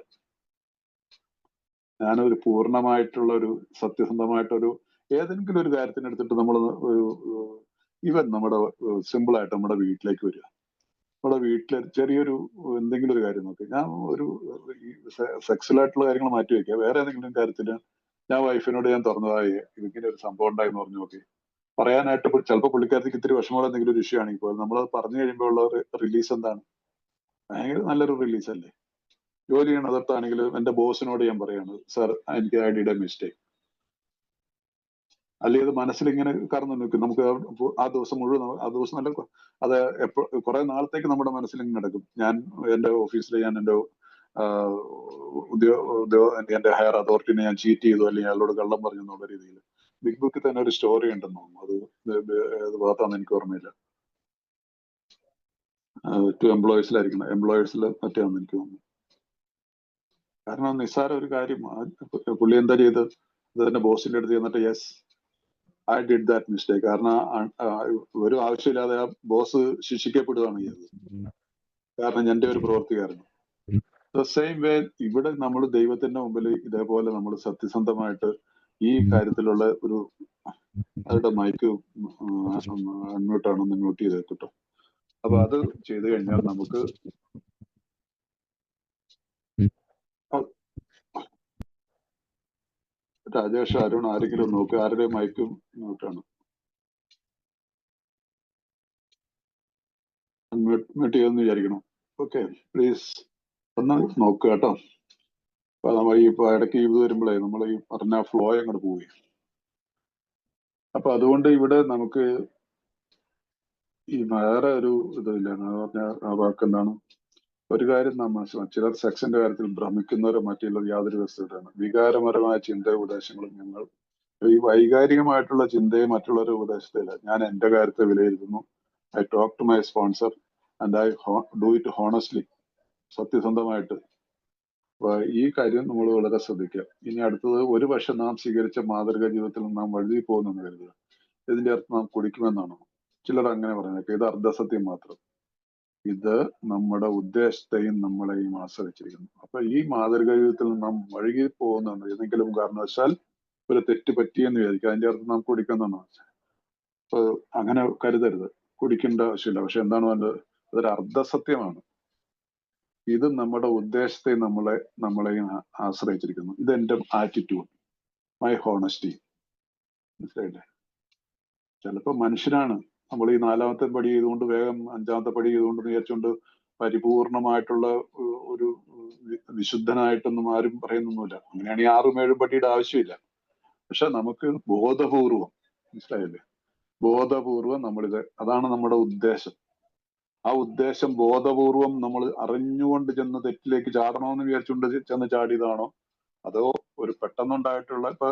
ഞാനൊരു പൂർണ്ണമായിട്ടുള്ള ഒരു സത്യസന്ധമായിട്ടൊരു ഏതെങ്കിലും ഒരു കാര്യത്തിന് എടുത്തിട്ട് നമ്മൾ ഈവൻ നമ്മുടെ സിമ്പിളായിട്ട് നമ്മുടെ വീട്ടിലേക്ക് വരിക, നമ്മുടെ വീട്ടിലെ ചെറിയൊരു എന്തെങ്കിലും ഒരു കാര്യം നോക്കി, ഞാൻ ഒരു സെക്സ്വലായിട്ടുള്ള കാര്യങ്ങൾ മാറ്റി വയ്ക്കുക, വേറെ ഏതെങ്കിലും കാര്യത്തിന് ഞാൻ വൈഫിനോട് ഞാൻ തുറന്നതായി ഇതിങ്ങനെ ഒരു സംഭവം ഉണ്ടായെന്ന് പറഞ്ഞു നോക്കി, പറയാനായിട്ട് ചിലപ്പോൾ പുള്ളിക്കാരത്തേക്ക് ഇത്തിരി വിഷമമുള്ള എന്തെങ്കിലും ഒരു ഇഷ്യൂ ആണെങ്കിൽ പോലും നമ്മളത് പറഞ്ഞു കഴിയുമ്പോൾ ഉള്ള റിലീസ് എന്താണ്? ഭയങ്കര നല്ലൊരു റിലീസ് അല്ലേ? ജോലി ചെയ്യണതാണെങ്കിൽ എന്റെ ബോസിനോട് ഞാൻ പറയാണ്, സാർ എനിക്ക് ഐ ഡിഡ് എ മിസ്റ്റേക്ക്. അല്ലെങ്കിൽ അത് മനസ്സിലിങ്ങനെ കറന്നു നിൽക്കും, നമുക്ക് ആ ദിവസം മുഴുവൻ, ആ ദിവസം നല്ല അത് കുറെ നാളത്തേക്ക് നമ്മുടെ മനസ്സിൽ ഇങ്ങനെ നടക്കും. ഞാൻ എന്റെ ഓഫീസിൽ ഞാൻ എന്റെ എന്റെ ഹയർ അതോറിറ്റിനെ ഞാൻ ചീറ്റ് ചെയ്തു, അല്ലെങ്കിൽ അയാളോട് കള്ളം പറഞ്ഞു എന്നുള്ള രീതിയിൽ ബിഗ് ബുക്കിൽ തന്നെ ഒരു സ്റ്റോറി ഉണ്ടെന്ന് തോന്നുന്നു. അത് ഭാഗത്താന്ന് എനിക്ക് ഓർമ്മയില്ല. ടു എംപ്ലോയീസിലായിരിക്കണം, എംപ്ലോയേഴ്സിൽ മറ്റാന്ന് എനിക്ക് തോന്നുന്നു. കാരണം നിസ്സാര ഒരു കാര്യം പുള്ളി എന്താ ചെയ്ത് തന്നെ ബോസിന്റെ അടുത്ത് ചെന്നിട്ട് yes I did that mistake, കാരണം ഒരു ആവശ്യമില്ലാതെ ആ ബോസ് ശിക്ഷിക്കപ്പെടുകയാണ് ചെയ്തത്, കാരണം എന്റെ ഒരു പ്രവൃത്തി കാരണം. സെയിം വേ ഇവിടെ നമ്മൾ ദൈവത്തിന്റെ മുമ്പിൽ ഇതേപോലെ നമ്മൾ സത്യസന്ധമായിട്ട് ഈ കാര്യത്തിലുള്ള ഒരു അവരുടെ മൈക്ക് അൺമ്യൂട്ടാണെന്ന് മ്യൂട്ട് ചെയ്ത് കേട്ടോ. അപ്പൊ അത് ചെയ്തു കഴിഞ്ഞാൽ നമുക്ക് രാജേഷ്, അരുൺ ആരെങ്കിലും നോക്കുക, ആരുടെ മൈക്കും മ്യൂട്ടാണ്, മ്യൂട്ട് ചെയ്തെന്ന് വിചാരിക്കണം. ഓക്കെ, പ്ലീസ് ഒന്ന് നോക്കുക കേട്ടോ. അപ്പൊ നമ്മൾ ഇപ്പൊ ഇടയ്ക്ക് ഇത് വരുമ്പോഴേ നമ്മൾ ഈ പറഞ്ഞ ഫ്ലോ അങ്ങോട്ട് പോയി. അപ്പൊ അതുകൊണ്ട് ഇവിടെ നമുക്ക് ഈ വേറെ ഒരു ഇതില്ല എന്ന് പറഞ്ഞാൽ ആ വാക്ക് എന്താണ്, ഒരു കാര്യം നാം മനസ്സിലാക്കും, ചിലർ സെക്സിന്റെ കാര്യത്തിൽ ഭ്രമിക്കുന്നവരോ മറ്റുള്ള യാതൊരു വസ്തുതയാണ് വികാരപരമായ ചിന്ത ഉപദേശങ്ങളും ഞങ്ങൾ ഈ വൈകാരികമായിട്ടുള്ള ചിന്തയും മറ്റുള്ളവരുടെ ഉപദേശത്തില്ല. ഞാൻ എന്റെ കാര്യത്തെ വിലയിരുത്തുന്നു. I talk to my sponsor and I do it honestly, സത്യസന്ധമായിട്ട്. ഈ കാര്യം നമ്മൾ വളരെ ശ്രദ്ധിക്കുക. ഇനി അടുത്തത്, ഒരു പക്ഷെ നാം സ്വീകരിച്ച മാതൃക ജീവിതത്തിൽ നാം വഴുതി പോകുന്നെന്ന് കരുതുക. ഇതിന്റെ അർത്ഥം നാം കുടിക്കുമെന്നാണോ? ചിലർ അങ്ങനെ പറഞ്ഞേക്കെ, ഇത് അർദ്ധസത്യം മാത്രം. ഇത് നമ്മുടെ ഉദ്ദേശത്തെയും നമ്മളെയും ആശ്രയിച്ചിരിക്കുന്നു. അപ്പൊ ഈ മാതൃക ജീവിതത്തിൽ നാം വഴുകി പോകുന്നുണ്ട് ഏതെങ്കിലും കാരണവശാൽ ഒരു തെറ്റ് പറ്റിയെന്ന് വിചാരിക്കുക, അതിന്റെ അർത്ഥം നാം കുടിക്കുമെന്നാണോ? അപ്പൊ അങ്ങനെ കരുതരുത്, കുടിക്കേണ്ട ആവശ്യമില്ല. പക്ഷെ എന്താണ് വേണ്ടത്? അതൊരു അർദ്ധസത്യമാണ്. ഇത് നമ്മുടെ ഉദ്ദേശത്തെ നമ്മളെയും ആശ്രയിച്ചിരിക്കുന്നു. ഇതെന്റെ ആറ്റിറ്റ്യൂഡ്, മൈ ഹോണസ്റ്റി. മനസ്സിലായില്ലേ? ചിലപ്പോ മനുഷ്യനാണ് നമ്മൾ ഈ 4ാമത്തെ പടി ചെയ്തുകൊണ്ട് വേഗം 5ാമത്തെ പടി ചെയ്തുകൊണ്ട് വിചാരിച്ചുകൊണ്ട് പരിപൂർണമായിട്ടുള്ള ഒരു വിശുദ്ധനായിട്ടൊന്നും ആരും പറയുന്നൊന്നുമില്ല. അങ്ങനെയാണെങ്കിൽ 6ഉം 7ഉം പടിയുടെ ആവശ്യമില്ല. പക്ഷെ നമുക്ക് ബോധപൂർവം, മനസ്സിലായില്ലേ, ബോധപൂർവം നമ്മളിത്, അതാണ് നമ്മുടെ ഉദ്ദേശം. ആ ഉദ്ദേശം ബോധപൂർവം നമ്മൾ അറിഞ്ഞുകൊണ്ട് ചെന്ന് തെറ്റിലേക്ക് ചാടണമെന്ന് വിചാരിച്ചുകൊണ്ട് ചെന്ന് ചാടിയതാണോ, അതോ ഒരു പെട്ടെന്നുണ്ടായിട്ടുള്ള, ഇപ്പൊ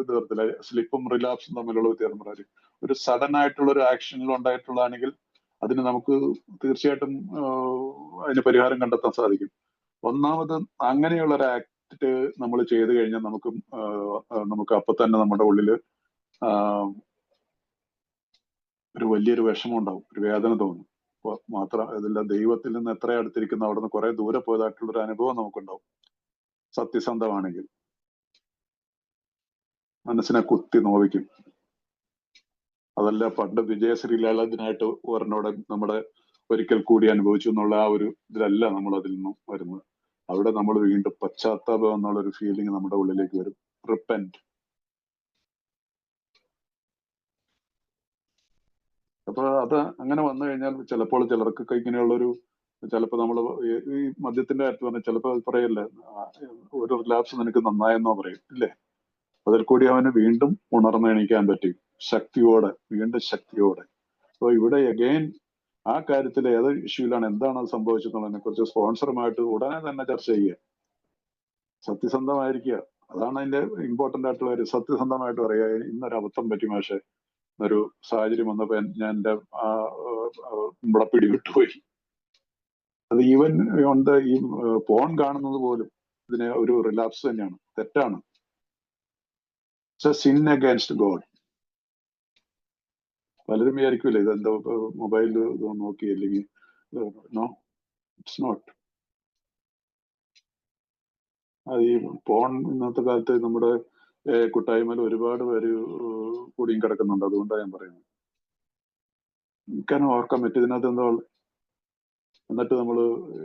ഇത് വരത്തില്ല, സ്ലിപ്പും റിലാപ്സും തമ്മിലുള്ള വ്യത്യാസം പറയാം. ഒരു സഡൻ ആയിട്ടുള്ള ഒരു ആക്ഷനിൽ ഉണ്ടായിട്ടുള്ളതാണെങ്കിൽ അതിന് നമുക്ക് തീർച്ചയായിട്ടും അതിന് പരിഹാരം കണ്ടെത്താൻ സാധിക്കും. ഒന്നാമത് അങ്ങനെയുള്ള ഒരു ആക്ട് നമ്മൾ ചെയ്തു കഴിഞ്ഞാൽ നമുക്ക് അപ്പൊ തന്നെ നമ്മുടെ ഉള്ളില് ഒരു വലിയൊരു വിഷമം ഉണ്ടാവും, ഒരു വേദന തോന്നും. മാത്രം ഇതില്ല, ദൈവത്തിൽ നിന്ന് എത്ര അടുത്തിരിക്കുന്ന അവിടെ നിന്ന് കുറെ ദൂരെ പോയതായിട്ടുള്ള ഒരു അനുഭവം നമുക്കുണ്ടാവും. സത്യസന്ധമാണെങ്കിൽ മനസ്സിനെ കുത്തി നോവിക്കും. അതല്ല പണ്ട് വിജയശ്രീ ലാലതിനായിട്ട് ഒരെണ്ണോടെ നമ്മുടെ ഒരിക്കൽ കൂടി അനുഭവിച്ചു എന്നുള്ള ആ ഒരു ഇതിലല്ല നമ്മൾ അതിൽ നിന്നും വരുന്നത്. അവിടെ നമ്മൾ വീണ്ടും പശ്ചാത്താപം എന്നുള്ള ഒരു ഫീലിംഗ് നമ്മുടെ ഉള്ളിലേക്ക് വരും. റിപ്പന്റ്. അപ്പൊ അത് അങ്ങനെ വന്നു കഴിഞ്ഞാൽ ചിലപ്പോൾ ചിലർക്കൊക്കെ ഇങ്ങനെയുള്ളൊരു, ചിലപ്പോൾ നമ്മൾ ഈ മദ്യത്തിന്റെ കാര്യത്തിൽ പറഞ്ഞാൽ ചിലപ്പോൾ പറയല്ലേ, ഒരു റിലാപ്സ് നിനക്ക് നന്നായെന്നോ പറയും, ഇല്ലേ? അതിൽ കൂടി അവന് വീണ്ടും ഉണർന്നെണീക്കാൻ പറ്റും, ശക്തിയോടെ, വീണ്ടും ശക്തിയോടെ. സോ ഇവിടെ അഗെയിൻ ആ കാര്യത്തിൽ ഏത് ഇഷ്യൂലാണ് എന്താണ് അത് സംഭവിച്ചെന്നുള്ളതിനെ കുറിച്ച് സ്പോൺസറുമായിട്ട് ഉടനെ തന്നെ ചർച്ച ചെയ്യുക, സത്യസന്ധമായിരിക്കുക. അതാണ് അതിന്റെ ഇമ്പോർട്ടന്റ് ആയിട്ടുള്ള ഒരു സത്യസന്ധമായിട്ട് പറയുക. ഇന്നൊരു അബദ്ധം പറ്റി മാഷെ, ഒരു സാഹചര്യം വന്നപ്പോ ഞാൻ എന്റെ ഇവിടെ പിടിവിട്ടുപോയി. അത് ഈവൻ ഉണ്ട്, ഈ ഫോൺ കാണുന്നത് പോലും ഇതിന് ഒരു റിലാപ്സ് തന്നെയാണ്, തെറ്റാണ്. Sin against God. പലരും വിചാരിക്കൂലേ ഇതെന്തോ മൊബൈലിൽ നോക്കി, അല്ലെങ്കിൽ നോ, ഇറ്റ്സ് നോട്ട്. അത് ഈ ഫോൺ ഇന്നത്തെ കാലത്ത് നമ്മുടെ കൂട്ടായ്മയിൽ ഒരുപാട് പേര് കൂടിയും കിടക്കുന്നുണ്ട്. അതുകൊണ്ടാണ് ഞാൻ പറയുന്നത്. എനിക്കാനും ഓർക്കാൻ പറ്റും ഇതിനകത്ത് എന്താ. എന്നിട്ട് നമ്മൾ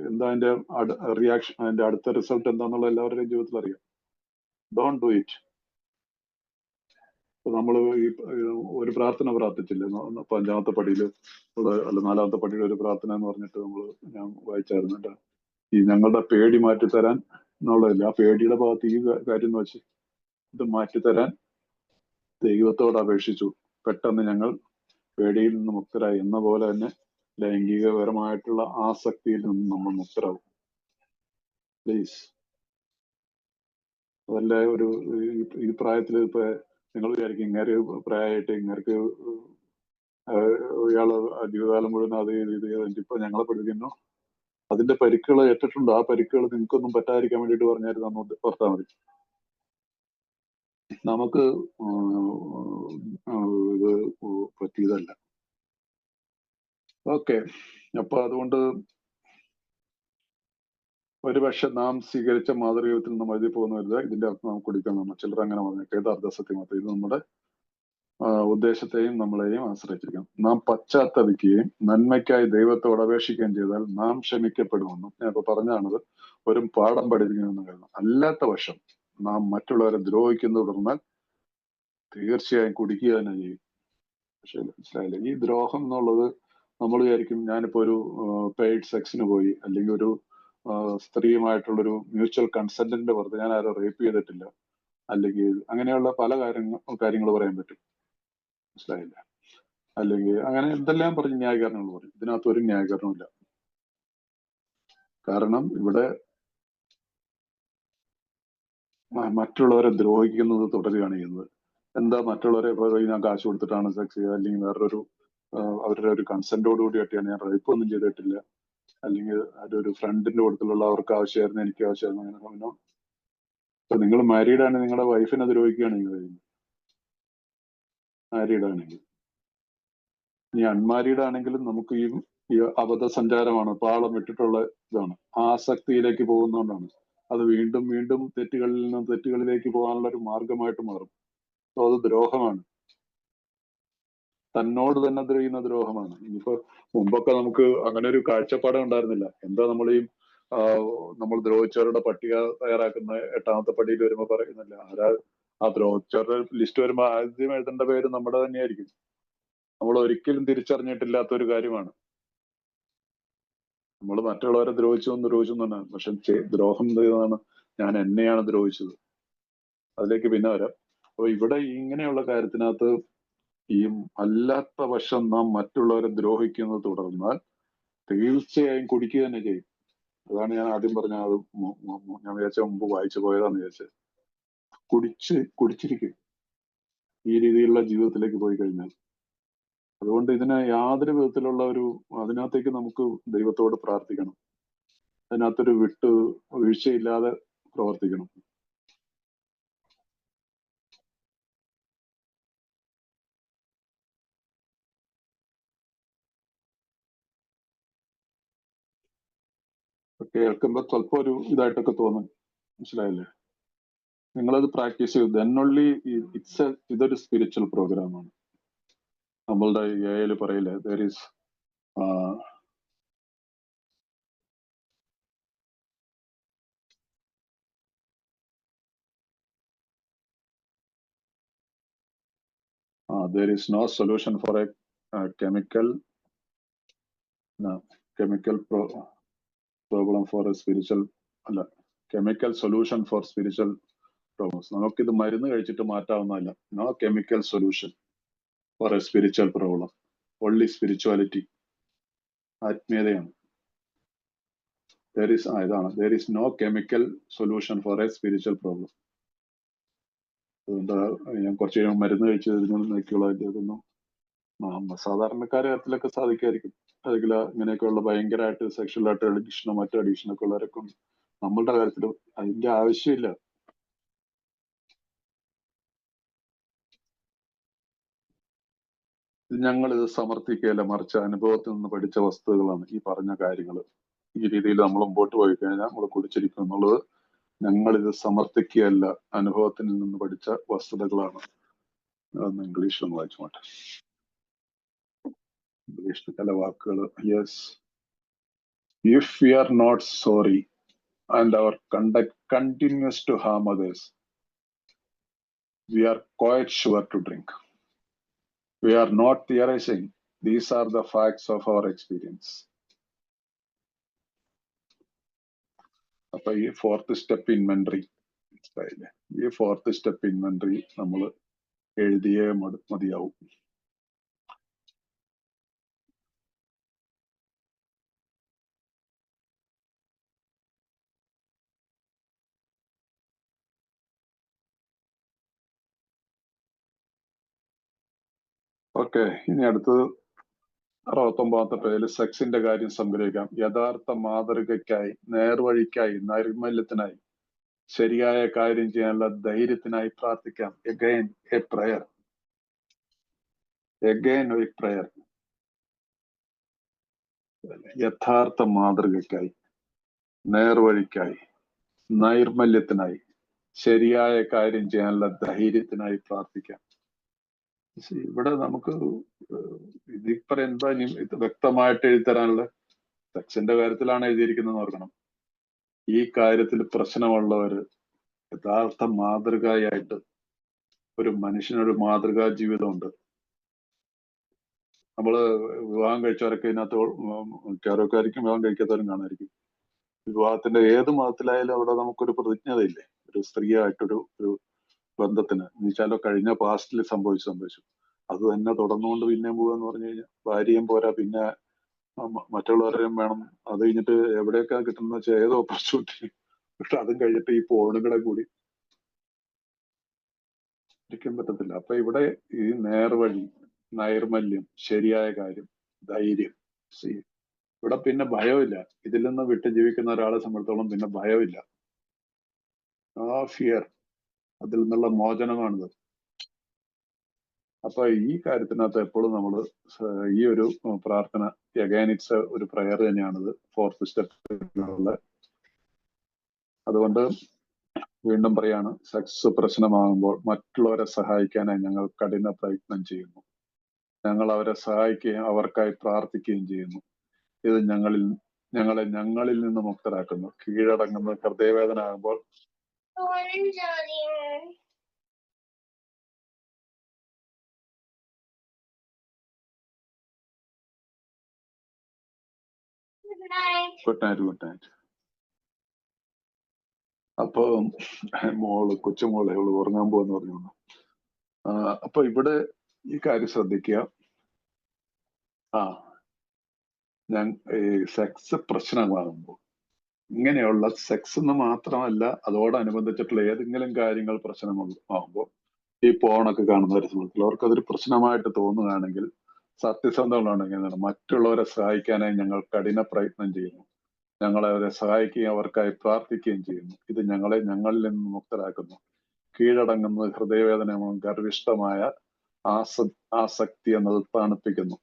എന്താ അതിന്റെ റിയാക്ഷൻ, അതിന്റെ അടുത്ത റിസൾട്ട് എന്താന്നുള്ള എല്ലാവരുടെയും ജീവിതത്തിൽ അറിയാം. Don't do it. നമ്മൾ ഈ ഒരു പ്രാർത്ഥന പ്രാർത്ഥിച്ചില്ലേ 5ാമത്തെ പടിയിൽ അല്ല 4ാമത്തെ പടിയിൽ ഒരു പ്രാർത്ഥന എന്ന് പറഞ്ഞിട്ട് ഞാൻ വായിച്ചായിരുന്നു കേട്ടോ. ഈ ഞങ്ങളുടെ പേടി മാറ്റിത്തരാൻ എന്നുള്ളതില്ല, ആ പേടിയുടെ ഭാഗത്ത് ഈ കാര്യം എന്ന് വെച്ച് ഇത് മാറ്റിത്തരാൻ ദൈവത്തോട് അപേക്ഷിച്ചു. പെട്ടെന്ന് ഞങ്ങൾ പേടിയിൽ നിന്ന് മുക്തരായി എന്ന പോലെ തന്നെ ലൈംഗികപരമായിട്ടുള്ള ആസക്തിയിൽ നിന്ന് നമ്മൾ മുക്തരാകും. പ്ലീസ്. അതല്ല ഒരു ഈ പ്രായത്തിൽ ഇപ്പൊ നിങ്ങൾ വിചാരിക്കും ഇങ്ങനെ പ്രായമായിട്ട് ഇങ്ങർക്ക് ഇയാള് ജീവിതകാലം മുഴുവൻ അത് ചെയ്ത് ഇപ്പൊ ഞങ്ങളെ പഠിപ്പിക്കുന്നു. അതിന്റെ പരിക്കുകൾ ഏറ്റിട്ടുണ്ട്. ആ പരിക്കുകൾ നിങ്ങൾക്കൊന്നും പറ്റാതിരിക്കാൻ വേണ്ടിയിട്ട് പറഞ്ഞായിരുന്നു ഓർത്താൽ മതി. നമുക്ക് ഇത് പറ്റിയതല്ല. ഓക്കെ. അപ്പൊ അതുകൊണ്ട് ഒരുപക്ഷെ നാം സ്വീകരിച്ച മാതൃകത്തിൽ നിന്ന് വഴുതി പോകുന്നവരുത്. ഇതിന്റെ അർത്ഥം നാം കുടിക്കണം. ചിലർ അങ്ങനെ പറഞ്ഞിട്ട് ഏത് അർദ്ധസത്യമാത്ര. ഇത് നമ്മുടെ ഉദ്ദേശത്തെയും നമ്മളെയും ആശ്രയിച്ചിരിക്കണം. നാം പശ്ചാത്തപിക്കുകയും നന്മയ്ക്കായി ദൈവത്തോട് അപേക്ഷിക്കുകയും ചെയ്താൽ നാം ക്ഷമിക്കപ്പെടുമെന്നും ഞാൻ ഇപ്പൊ പറഞ്ഞാണത്. ഒരു പാഠം പഠിപ്പിക്കണമെന്ന് കരുതുന്നു. അല്ലാത്ത പക്ഷം നാം മറ്റുള്ളവരെ ദ്രോഹിക്കുന്നത് തുടർന്നാൽ തീർച്ചയായും കുടിക്കുക തന്നെ ചെയ്യും. പക്ഷെ മനസ്സിലായില്ല, ഈ ദ്രോഹം എന്നുള്ളത് നമ്മൾ വിചാരിക്കും ഞാനിപ്പോ ഒരു പെയ്ഡ് സെക്സിന് പോയി, അല്ലെങ്കിൽ ഒരു സ്ത്രീയുമായിട്ടുള്ളൊരു മ്യൂച്വൽ കൺസെന്റിന്റെ പുറത്ത് ഞാൻ ആരോ റേപ്പ് ചെയ്തിട്ടില്ല, അല്ലെങ്കിൽ അങ്ങനെയുള്ള പല കാര്യങ്ങൾ പറയാൻ പറ്റും. മനസ്സിലായില്ല? അല്ലെങ്കിൽ അങ്ങനെ എന്തെല്ലാം പറഞ്ഞ് ന്യായീകരണങ്ങൾ പറയും. ഇതിനകത്ത് ഒരു ന്യായീകരണമില്ല. കാരണം ഇവിടെ മറ്റുള്ളവരെ ദ്രോഹിക്കുന്നത് തുടരുകയാണ് ചെയ്യുന്നത്. എന്താ മറ്റുള്ളവരെ ഞാൻ കാശ് കൊടുത്തിട്ടാണ് സെക്സ് ചെയ്യുക, അല്ലെങ്കിൽ വേറൊരു അവരുടെ ഒരു കൺസെന്റോട് കൂടിയിട്ടാണ്, ഞാൻ റേപ്പ് ഒന്നും ചെയ്തിട്ടില്ല, അല്ലെങ്കിൽ അതൊരു ഫ്രണ്ടിന്റെ കൂട്ടത്തിലുള്ള അവർക്ക് ആവശ്യമായിരുന്നു, എനിക്ക് ആവശ്യമായിരുന്നു, അങ്ങനെ പറഞ്ഞോ. ഇപ്പൊ നിങ്ങൾ മാരീഡ് ആണ്, നിങ്ങളുടെ വൈഫിനെ ദ്രോഹിക്കുകയാണ് നിങ്ങൾ ചെയ്യുന്നത്. മാരീഡ് ആണെങ്കിൽ. ഇനി അൺമാരീഡ് ആണെങ്കിലും നമുക്ക് ഈ അബദ്ധ സഞ്ചാരമാണ്, പാളം വിട്ടിട്ടുള്ള ഇതാണ്, ആസക്തിയിലേക്ക് പോകുന്നതുകൊണ്ടാണ്. അത് വീണ്ടും വീണ്ടും തെറ്റുകളിൽ നിന്ന് തെറ്റുകളിലേക്ക് പോകാനുള്ള ഒരു മാർഗമായിട്ട് മാറും. അപ്പൊ അത് ദ്രോഹമാണ്, തന്നോട് തന്നെ ചെയ്യുന്ന ദ്രോഹമാണ്. ഇനിയിപ്പോ മുമ്പൊക്കെ നമുക്ക് അങ്ങനെ ഒരു കാഴ്ചപ്പാടേ ഉണ്ടായിരുന്നില്ല. എന്താ നമ്മൾ ദ്രോഹിച്ചവരുടെ പട്ടിക തയ്യാറാക്കുന്ന 8ാമത്തെ പടിയിൽ വരുമ്പോ പറയുന്നില്ല, ആ ദ്രോഹിച്ചവരുടെ ലിസ്റ്റ് വരുമ്പോ ആദ്യം എഴുതേണ്ട പേര് നമ്മുടെ തന്നെയായിരിക്കും. നമ്മൾ ഒരിക്കലും തിരിച്ചറിഞ്ഞിട്ടില്ലാത്ത ഒരു കാര്യമാണ്. നമ്മൾ മറ്റുള്ളവരെ ദ്രോഹിച്ചു എന്നാണ്. പക്ഷെ ദ്രോഹം ചെയ്തതാണ്, ഞാൻ എന്നെയാണ് ദ്രോഹിച്ചത്. അതിലേക്ക് പിന്നെ വരാം. അപ്പൊ ഇവിടെ ഇങ്ങനെയുള്ള കാര്യത്തിനകത്ത് ഈ അല്ലാത്ത വശം നാം മറ്റുള്ളവരെ ദ്രോഹിക്കുന്നത് തുടർന്നാൽ തീർച്ചയായും കുടിക്കുക തന്നെ ചെയ്യും. അതാണ് ഞാൻ ആദ്യം പറഞ്ഞ അത് ഞാൻ വിചാരിച്ച മുമ്പ് വായിച്ചു പോയതാന്ന് വിചാരിച്ചത്. കുടിച്ചിരിക്കും ഈ രീതിയിലുള്ള ജീവിതത്തിലേക്ക് പോയി കഴിഞ്ഞാൽ. അതുകൊണ്ട് ഇതിന് യാതൊരു വിധത്തിലുള്ള അതിനകത്തേക്ക് നമുക്ക് ദൈവത്തോട് പ്രാർത്ഥിക്കണം. അതിനകത്തൊരു വീഴ്ചയില്ലാതെ പ്രവർത്തിക്കണം. കേൾക്കുമ്പോൾ സ്വല്പം ഒരു ഇതായിട്ടൊക്കെ തോന്നും. മനസ്സിലായില്ലേ? നിങ്ങളത് പ്രാക്ടീസ് ചെയ്തു. ദെൻ ഓൺലി ഇതൊരു സ്പിരിച്വൽ പ്രോഗ്രാമാണ്. നമ്മളുടെ ഏയിൽ പറയില്ലേ, there is there is no solution for a chemical problem for a spiritual അല്ല, chemical solution for spiritual problems. നമുക്കിത് മരുന്ന് കഴിച്ചിട്ട് മാറ്റാവുന്നതല്ല. No chemical solution for a spiritual problem. Only spirituality, ആത്മീയതയാണ്. there is no chemical solution for a spiritual problem. അതുകൊണ്ട് ഞാൻ കുറച്ച് മരുന്ന് കഴിച്ച് ഇതിനൊന്നും ഇതൊന്നും സാധാരണക്കാരെ കാര്യത്തിലൊക്കെ സാധിക്കായിരിക്കും. അല്ലെങ്കിൽ ഇങ്ങനെയൊക്കെയുള്ള ഭയങ്കരമായിട്ട് സെക്ഷൽ ആയിട്ട് അഡിക്ഷനോ മറ്റു അഡിക്ഷനൊക്കെ ഉള്ളവരൊക്കെ നമ്മളുടെ കാര്യത്തിൽ അതിന്റെ ആവശ്യമില്ല. ഞങ്ങളിത് സമർത്ഥിക്കുകയല്ല, മറിച്ച് അനുഭവത്തിൽ നിന്ന് പഠിച്ച വസ്തുതകളാണ് ഈ പറഞ്ഞ കാര്യങ്ങൾ. ഈ രീതിയിൽ നമ്മൾ മുമ്പോട്ട് പോയി കഴിഞ്ഞാൽ നമ്മൾ കുടിച്ചിരിക്കും എന്നുള്ളത് ഞങ്ങളിത് സമർത്ഥിക്കുകയല്ല, അനുഭവത്തിൽ നിന്ന് പഠിച്ച വസ്തുതകളാണ്. അതൊന്ന് ഇംഗ്ലീഷിലൊന്ന് വായിച്ചു മാട്ടെ. ഇംഗ്ലീഷിൽ ചില വാക്കുകൾ. Yes, if we are not sorry and our conduct continues to harm others, we are quite sure to drink. We are not theorizing. These are the facts of our experience. അപ്പൊ ഈ ഫോർത്ത് സ്റ്റെപ്പ് ഇൻവെന്ററി, ഈ ഫോർത്ത് സ്റ്റെപ്പ് ഇൻവെന്ററി നമ്മൾ എഴുതിയേ മതിയാവും. ഓക്കെ, ഇനി അടുത്തത് 69ാമത്തെ പേജിൽ സെക്സിന്റെ കാര്യം സംഗ്രഹിക്കാം. യഥാർത്ഥ മാതൃകയ്ക്കായി, നേർവഴിക്കായി, നൈർമല്യത്തിനായി, ശരിയായ കാര്യം ചെയ്യാനുള്ള ധൈര്യത്തിനായി പ്രാർത്ഥിക്കാം. Again a prayer, again a prayer. യഥാർത്ഥ മാതൃകയ്ക്കായി, നേർവഴിക്കായി, നൈർമല്യത്തിനായി, ശരിയായ കാര്യം ചെയ്യാനുള്ള ധൈര്യത്തിനായി പ്രാർത്ഥിക്കാം. ഇവിടെ നമുക്ക് ഇതിപ്പോ എന്താ ഇത് വ്യക്തമായിട്ട് എഴുതരാനുള്ള? സെക്സിന്റെ കാര്യത്തിലാണ് എഴുതിയിരിക്കുന്നത് ഓർക്കണം. ഈ കാര്യത്തിൽ പ്രശ്നമുള്ളവര് യഥാർത്ഥ മാതൃകയായിട്ട്, ഒരു മനുഷ്യനൊരു മാതൃകാ ജീവിതമുണ്ട്. നമ്മള് വിവാഹം കഴിച്ചവരൊക്കെ ഇതിനകത്ത് മിക്കവാറും വിവാഹം കഴിക്കാത്തവരും കാണാതിരിക്കും. വിവാഹത്തിന്റെ ഏത് മതത്തിലായാലും അവിടെ നമുക്കൊരു പ്രതിജ്ഞതയില്ലേ, ഒരു സ്ത്രീയായിട്ടൊരു ബന്ധത്തിന്. എന്നുവെച്ചാലോ കഴിഞ്ഞ പാസ്റ്റിൽ സംഭവിച്ചു അത് തന്നെ തുടർന്നുകൊണ്ട് പിന്നെയും പോവാന്ന് പറഞ്ഞു കഴിഞ്ഞാൽ ഭാര്യയും പോരാ, പിന്നെ മറ്റുള്ളവരെയും വേണം. അത് കഴിഞ്ഞിട്ട് എവിടെയൊക്കെ കിട്ടുന്ന വെച്ചാൽ ഏത് ഓപ്പർച്യൂണിറ്റി അതും കഴിഞ്ഞിട്ട് ഈ പോണുകളെ കൂടി ഇരിക്കാൻ പറ്റത്തില്ല. അപ്പൊ ഇവിടെ ഈ നേർവഴി, നൈർമല്യം, ശരിയായ കാര്യം, ധൈര്യം, ഇവിടെ പിന്നെ ഭയമില്ല. ഇതിൽ നിന്ന് വിട്ട് ജീവിക്കുന്ന ഒരാളെ സംബന്ധിച്ചോളം പിന്നെ ഭയമില്ല. ആ ഫിയർ, അതിൽ നിന്നുള്ള മോചനമാണിത്. അപ്പൊ ഈ കാര്യത്തിനകത്ത് എപ്പോഴും നമ്മൾ ഈ ഒരു പ്രാർത്ഥന, അഗൈൻ ഇറ്റ്സ് ഒരു പ്രയർ തന്നെയാണിത്, ഫോർത്ത് സ്റ്റെപ്പിനുള്ള. അതുകൊണ്ട് വീണ്ടും പറയാണ്, സെക്സ് പ്രശ്നമാകുമ്പോൾ മറ്റുള്ളവരെ സഹായിക്കാനായി ഞങ്ങൾ കഠിന പ്രയത്നം ചെയ്യുന്നു. ഞങ്ങൾ അവരെ സഹായിക്കുകയും അവർക്കായി പ്രാർത്ഥിക്കുകയും ചെയ്യുന്നു. ഇത് ഞങ്ങളിൽ നിന്ന് മുക്തരാക്കുന്നു. കീഴടങ്ങുന്ന ഹൃദയവേദന ആകുമ്പോൾ ഗുഡ് നൈറ്റ്. അപ്പൊ കൊച്ചുമോളെ അവള് ഉറങ്ങാൻ പോവെന്ന് പറഞ്ഞു. അപ്പൊ ഇവിടെ ഈ കാര്യം ശ്രദ്ധിക്കുക. സെക്സ് പ്രശ്നമാകുമ്പോൾ, ഇങ്ങനെയുള്ള സെക്സ് എന്ന് മാത്രമല്ല അതോടനുബന്ധിച്ചിട്ടുള്ള ഏതെങ്കിലും കാര്യങ്ങൾ പ്രശ്നമാകുമ്പോൾ, ഈ പോണൊക്കെ കാണുന്നവരെ സംബന്ധിച്ചില്ല അവർക്കതൊരു പ്രശ്നമായിട്ട് തോന്നുകയാണെങ്കിൽ സത്യസന്ധമുണ്ടെങ്കിൽ മറ്റുള്ളവരെ സഹായിക്കാനായി ഞങ്ങൾ കഠിന പ്രയത്നം ചെയ്യുന്നു. ഞങ്ങളെ അവരെ സഹായിക്കുകയും അവർക്കായി പ്രാർത്ഥിക്കുകയും ചെയ്യുന്നു. ഇത് ഞങ്ങളിൽ നിന്ന് മുക്തരാക്കുന്നു. കീഴടങ്ങുന്നത് ഹൃദയവേദനയും ഗർവിഷ്ഠമായ ആസക്തി എന്നത് തണുപ്പിക്കുന്നു.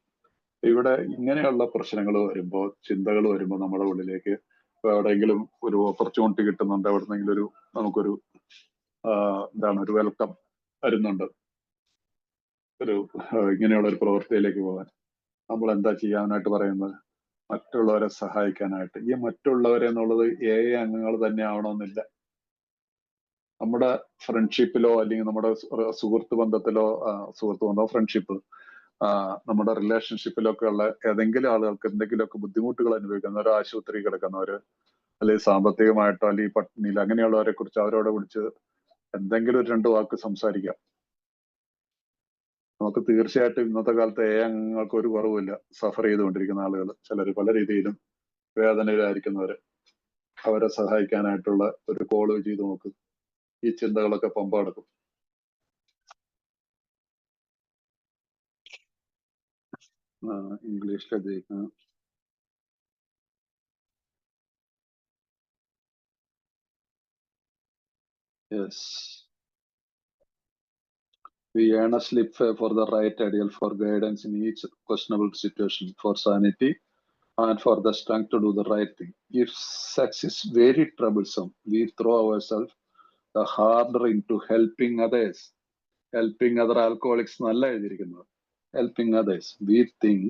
ഇവിടെ ഇങ്ങനെയുള്ള പ്രശ്നങ്ങൾ വരുമ്പോൾ, ചിന്തകൾ വരുമ്പോൾ നമ്മുടെ ഉള്ളിലേക്ക് എവിടെയെങ്കിലും ഒരു ഓപ്പർച്യൂണിറ്റി കിട്ടുന്നുണ്ട്, എവിടെന്നെങ്കിലും നമുക്കൊരു ഒരു വെൽക്കം വരുന്നുണ്ട് ഇങ്ങനെയുള്ള ഒരു പ്രവൃത്തിയിലേക്ക് പോകാൻ, നമ്മൾ എന്താ ചെയ്യാനായിട്ട് പറയുന്നത്? മറ്റുള്ളവരെ സഹായിക്കാനായിട്ട്. ഈ മറ്റുള്ളവരെ എന്നുള്ളത് അംഗങ്ങൾ തന്നെ ആവണമെന്നില്ല. നമ്മുടെ ഫ്രണ്ട്ഷിപ്പിലോ അല്ലെങ്കിൽ നമ്മുടെ സുഹൃത്ത് ബന്ധത്തിലോ, ഫ്രണ്ട്ഷിപ്പ്, നമ്മുടെ റിലേഷൻഷിപ്പിലൊക്കെ ഉള്ള ഏതെങ്കിലും ആളുകൾക്ക് എന്തെങ്കിലുമൊക്കെ ബുദ്ധിമുട്ടുകൾ അനുഭവിക്കുന്നവർ, ആശുപത്രി കിടക്കുന്നവര്, അല്ലെങ്കിൽ സാമ്പത്തികമായിട്ടോ അല്ലെങ്കിൽ പട്ടിണിയിൽ, അങ്ങനെയുള്ളവരെ കുറിച്ച് അവരോട് വിളിച്ച് എന്തെങ്കിലും ഒരു 2 വാക്ക് സംസാരിക്കാം. നമുക്ക് തീർച്ചയായിട്ടും ഇന്നത്തെ കാലത്ത് അംഗങ്ങൾക്ക് ഒരു കുറവുമില്ല. സഫർ ചെയ്തുകൊണ്ടിരിക്കുന്ന ആളുകൾ, ചിലർ പല രീതിയിലും വേദനയിലായിരിക്കുന്നവര്, അവരെ സഹായിക്കാനായിട്ടുള്ള ഒരു കോള് ചെയ്ത് നോക്ക്. ഈ ചിന്തകളൊക്കെ പമ്പ നടക്കും. ഇംഗ്ലീഷിലേക്ക് yes. We earnestly pray for the right ideal, for guidance in each questionable situation, for sanity, and for the strength to do the right thing. If sex is very troublesome, we throw ourselves the harder into helping others. Helping other alcoholics എന്നല്ല എഴുതിയിരിക്കുന്നത്. Helping others. We think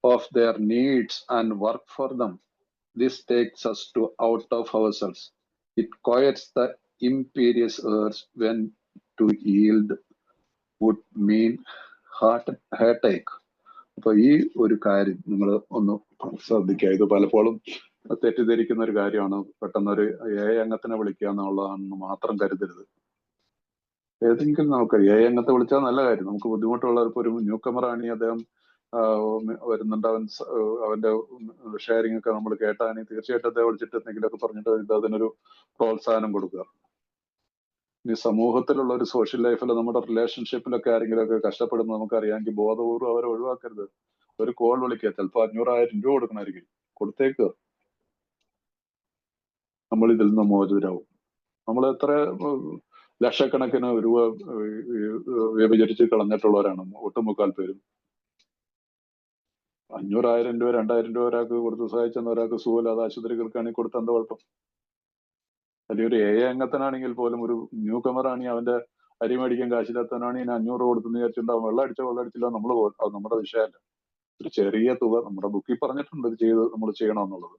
of their needs and work for them. This takes us to out of ourselves. It quiets the imperious urge when to yield would mean heartache. അപ്പൊ ഈ ഒരു കാര്യം നിങ്ങൾ ഒന്ന് ശ്രദ്ധിക്കുക. ഇത് പലപ്പോഴും തെറ്റിദ്ധരിക്കുന്ന ഒരു കാര്യമാണ്. പെട്ടെന്ന് ഒരു അംഗത്തിനെ വിളിക്കുക എന്നുള്ളതാണെന്ന് മാത്രം കരുതരുത്. ഏതെങ്കിലും നമുക്ക് അംഗത്തെ വിളിച്ചാൽ നല്ല കാര്യം. നമുക്ക് ബുദ്ധിമുട്ടുള്ള ഒരു ന്യൂ കമറാണെങ്കിൽ അദ്ദേഹം വരുന്നുണ്ട്, അവന്റെ ഷെയറിംഗ് ഒക്കെ നമ്മൾ കേട്ടാണെങ്കിൽ തീർച്ചയായിട്ടും അദ്ദേഹം വിളിച്ചിട്ട് എന്തെങ്കിലുമൊക്കെ പറഞ്ഞിട്ട് അതിനൊരു പ്രോത്സാഹനം കൊടുക്കുക. ഈ സമൂഹത്തിലുള്ള ഒരു സോഷ്യൽ ലൈഫിൽ നമ്മുടെ റിലേഷൻഷിപ്പിലൊക്കെ ആരെങ്കിലുമൊക്കെ കഷ്ടപ്പെടുന്ന നമുക്കറിയാമെങ്കിൽ ബോധപൂർവ്വം അവരെ ഒഴിവാക്കരുത്. ഒരു കോൾ വിളിക്കുക, ചിലപ്പോൾ 500,000 രൂപ കൊടുക്കണമായിരിക്കും, കൊടുത്തേക്ക്. നമ്മൾ ഇതിൽ നിന്ന് മോചിതരാകും. നമ്മൾ എത്ര ലക്ഷക്കണക്കിന് രൂപ വ്യഭിചരിച്ച് കളഞ്ഞിട്ടുള്ളവരാണ് ഒട്ടുമുക്കാൽ പേരും. 500,000 രൂപ 2,000 രൂപ ഒരാൾക്ക് കൊടുത്ത് സഹായിച്ചെന്ന ഒരാൾക്ക് സുഖമില്ലാതെ ആശുപത്രി കിടക്കുകയാണെങ്കിൽ കൊടുത്ത എന്താ കുഴപ്പം? അല്ലെങ്കിൽ ഒരു അംഗത്തിനാണെങ്കിൽ പോലും ഒരു ന്യൂ കമറാണെങ്കിൽ അവന്റെ അരി മേടിക്കാൻ കാശില്ലാത്തവനാണെങ്കിൽ 500 രൂപ കൊടുത്തെന്ന് വിചാരിച്ചിട്ടുണ്ടാവും. വെള്ളം അടിച്ചില്ല നമ്മൾ അത് നമ്മുടെ വിഷയമല്ല. ഒരു ചെറിയ തുക നമ്മുടെ ബുക്കിൽ പറഞ്ഞിട്ടുണ്ട് ഇത് നമ്മൾ ചെയ്യണമെന്നുള്ളത്.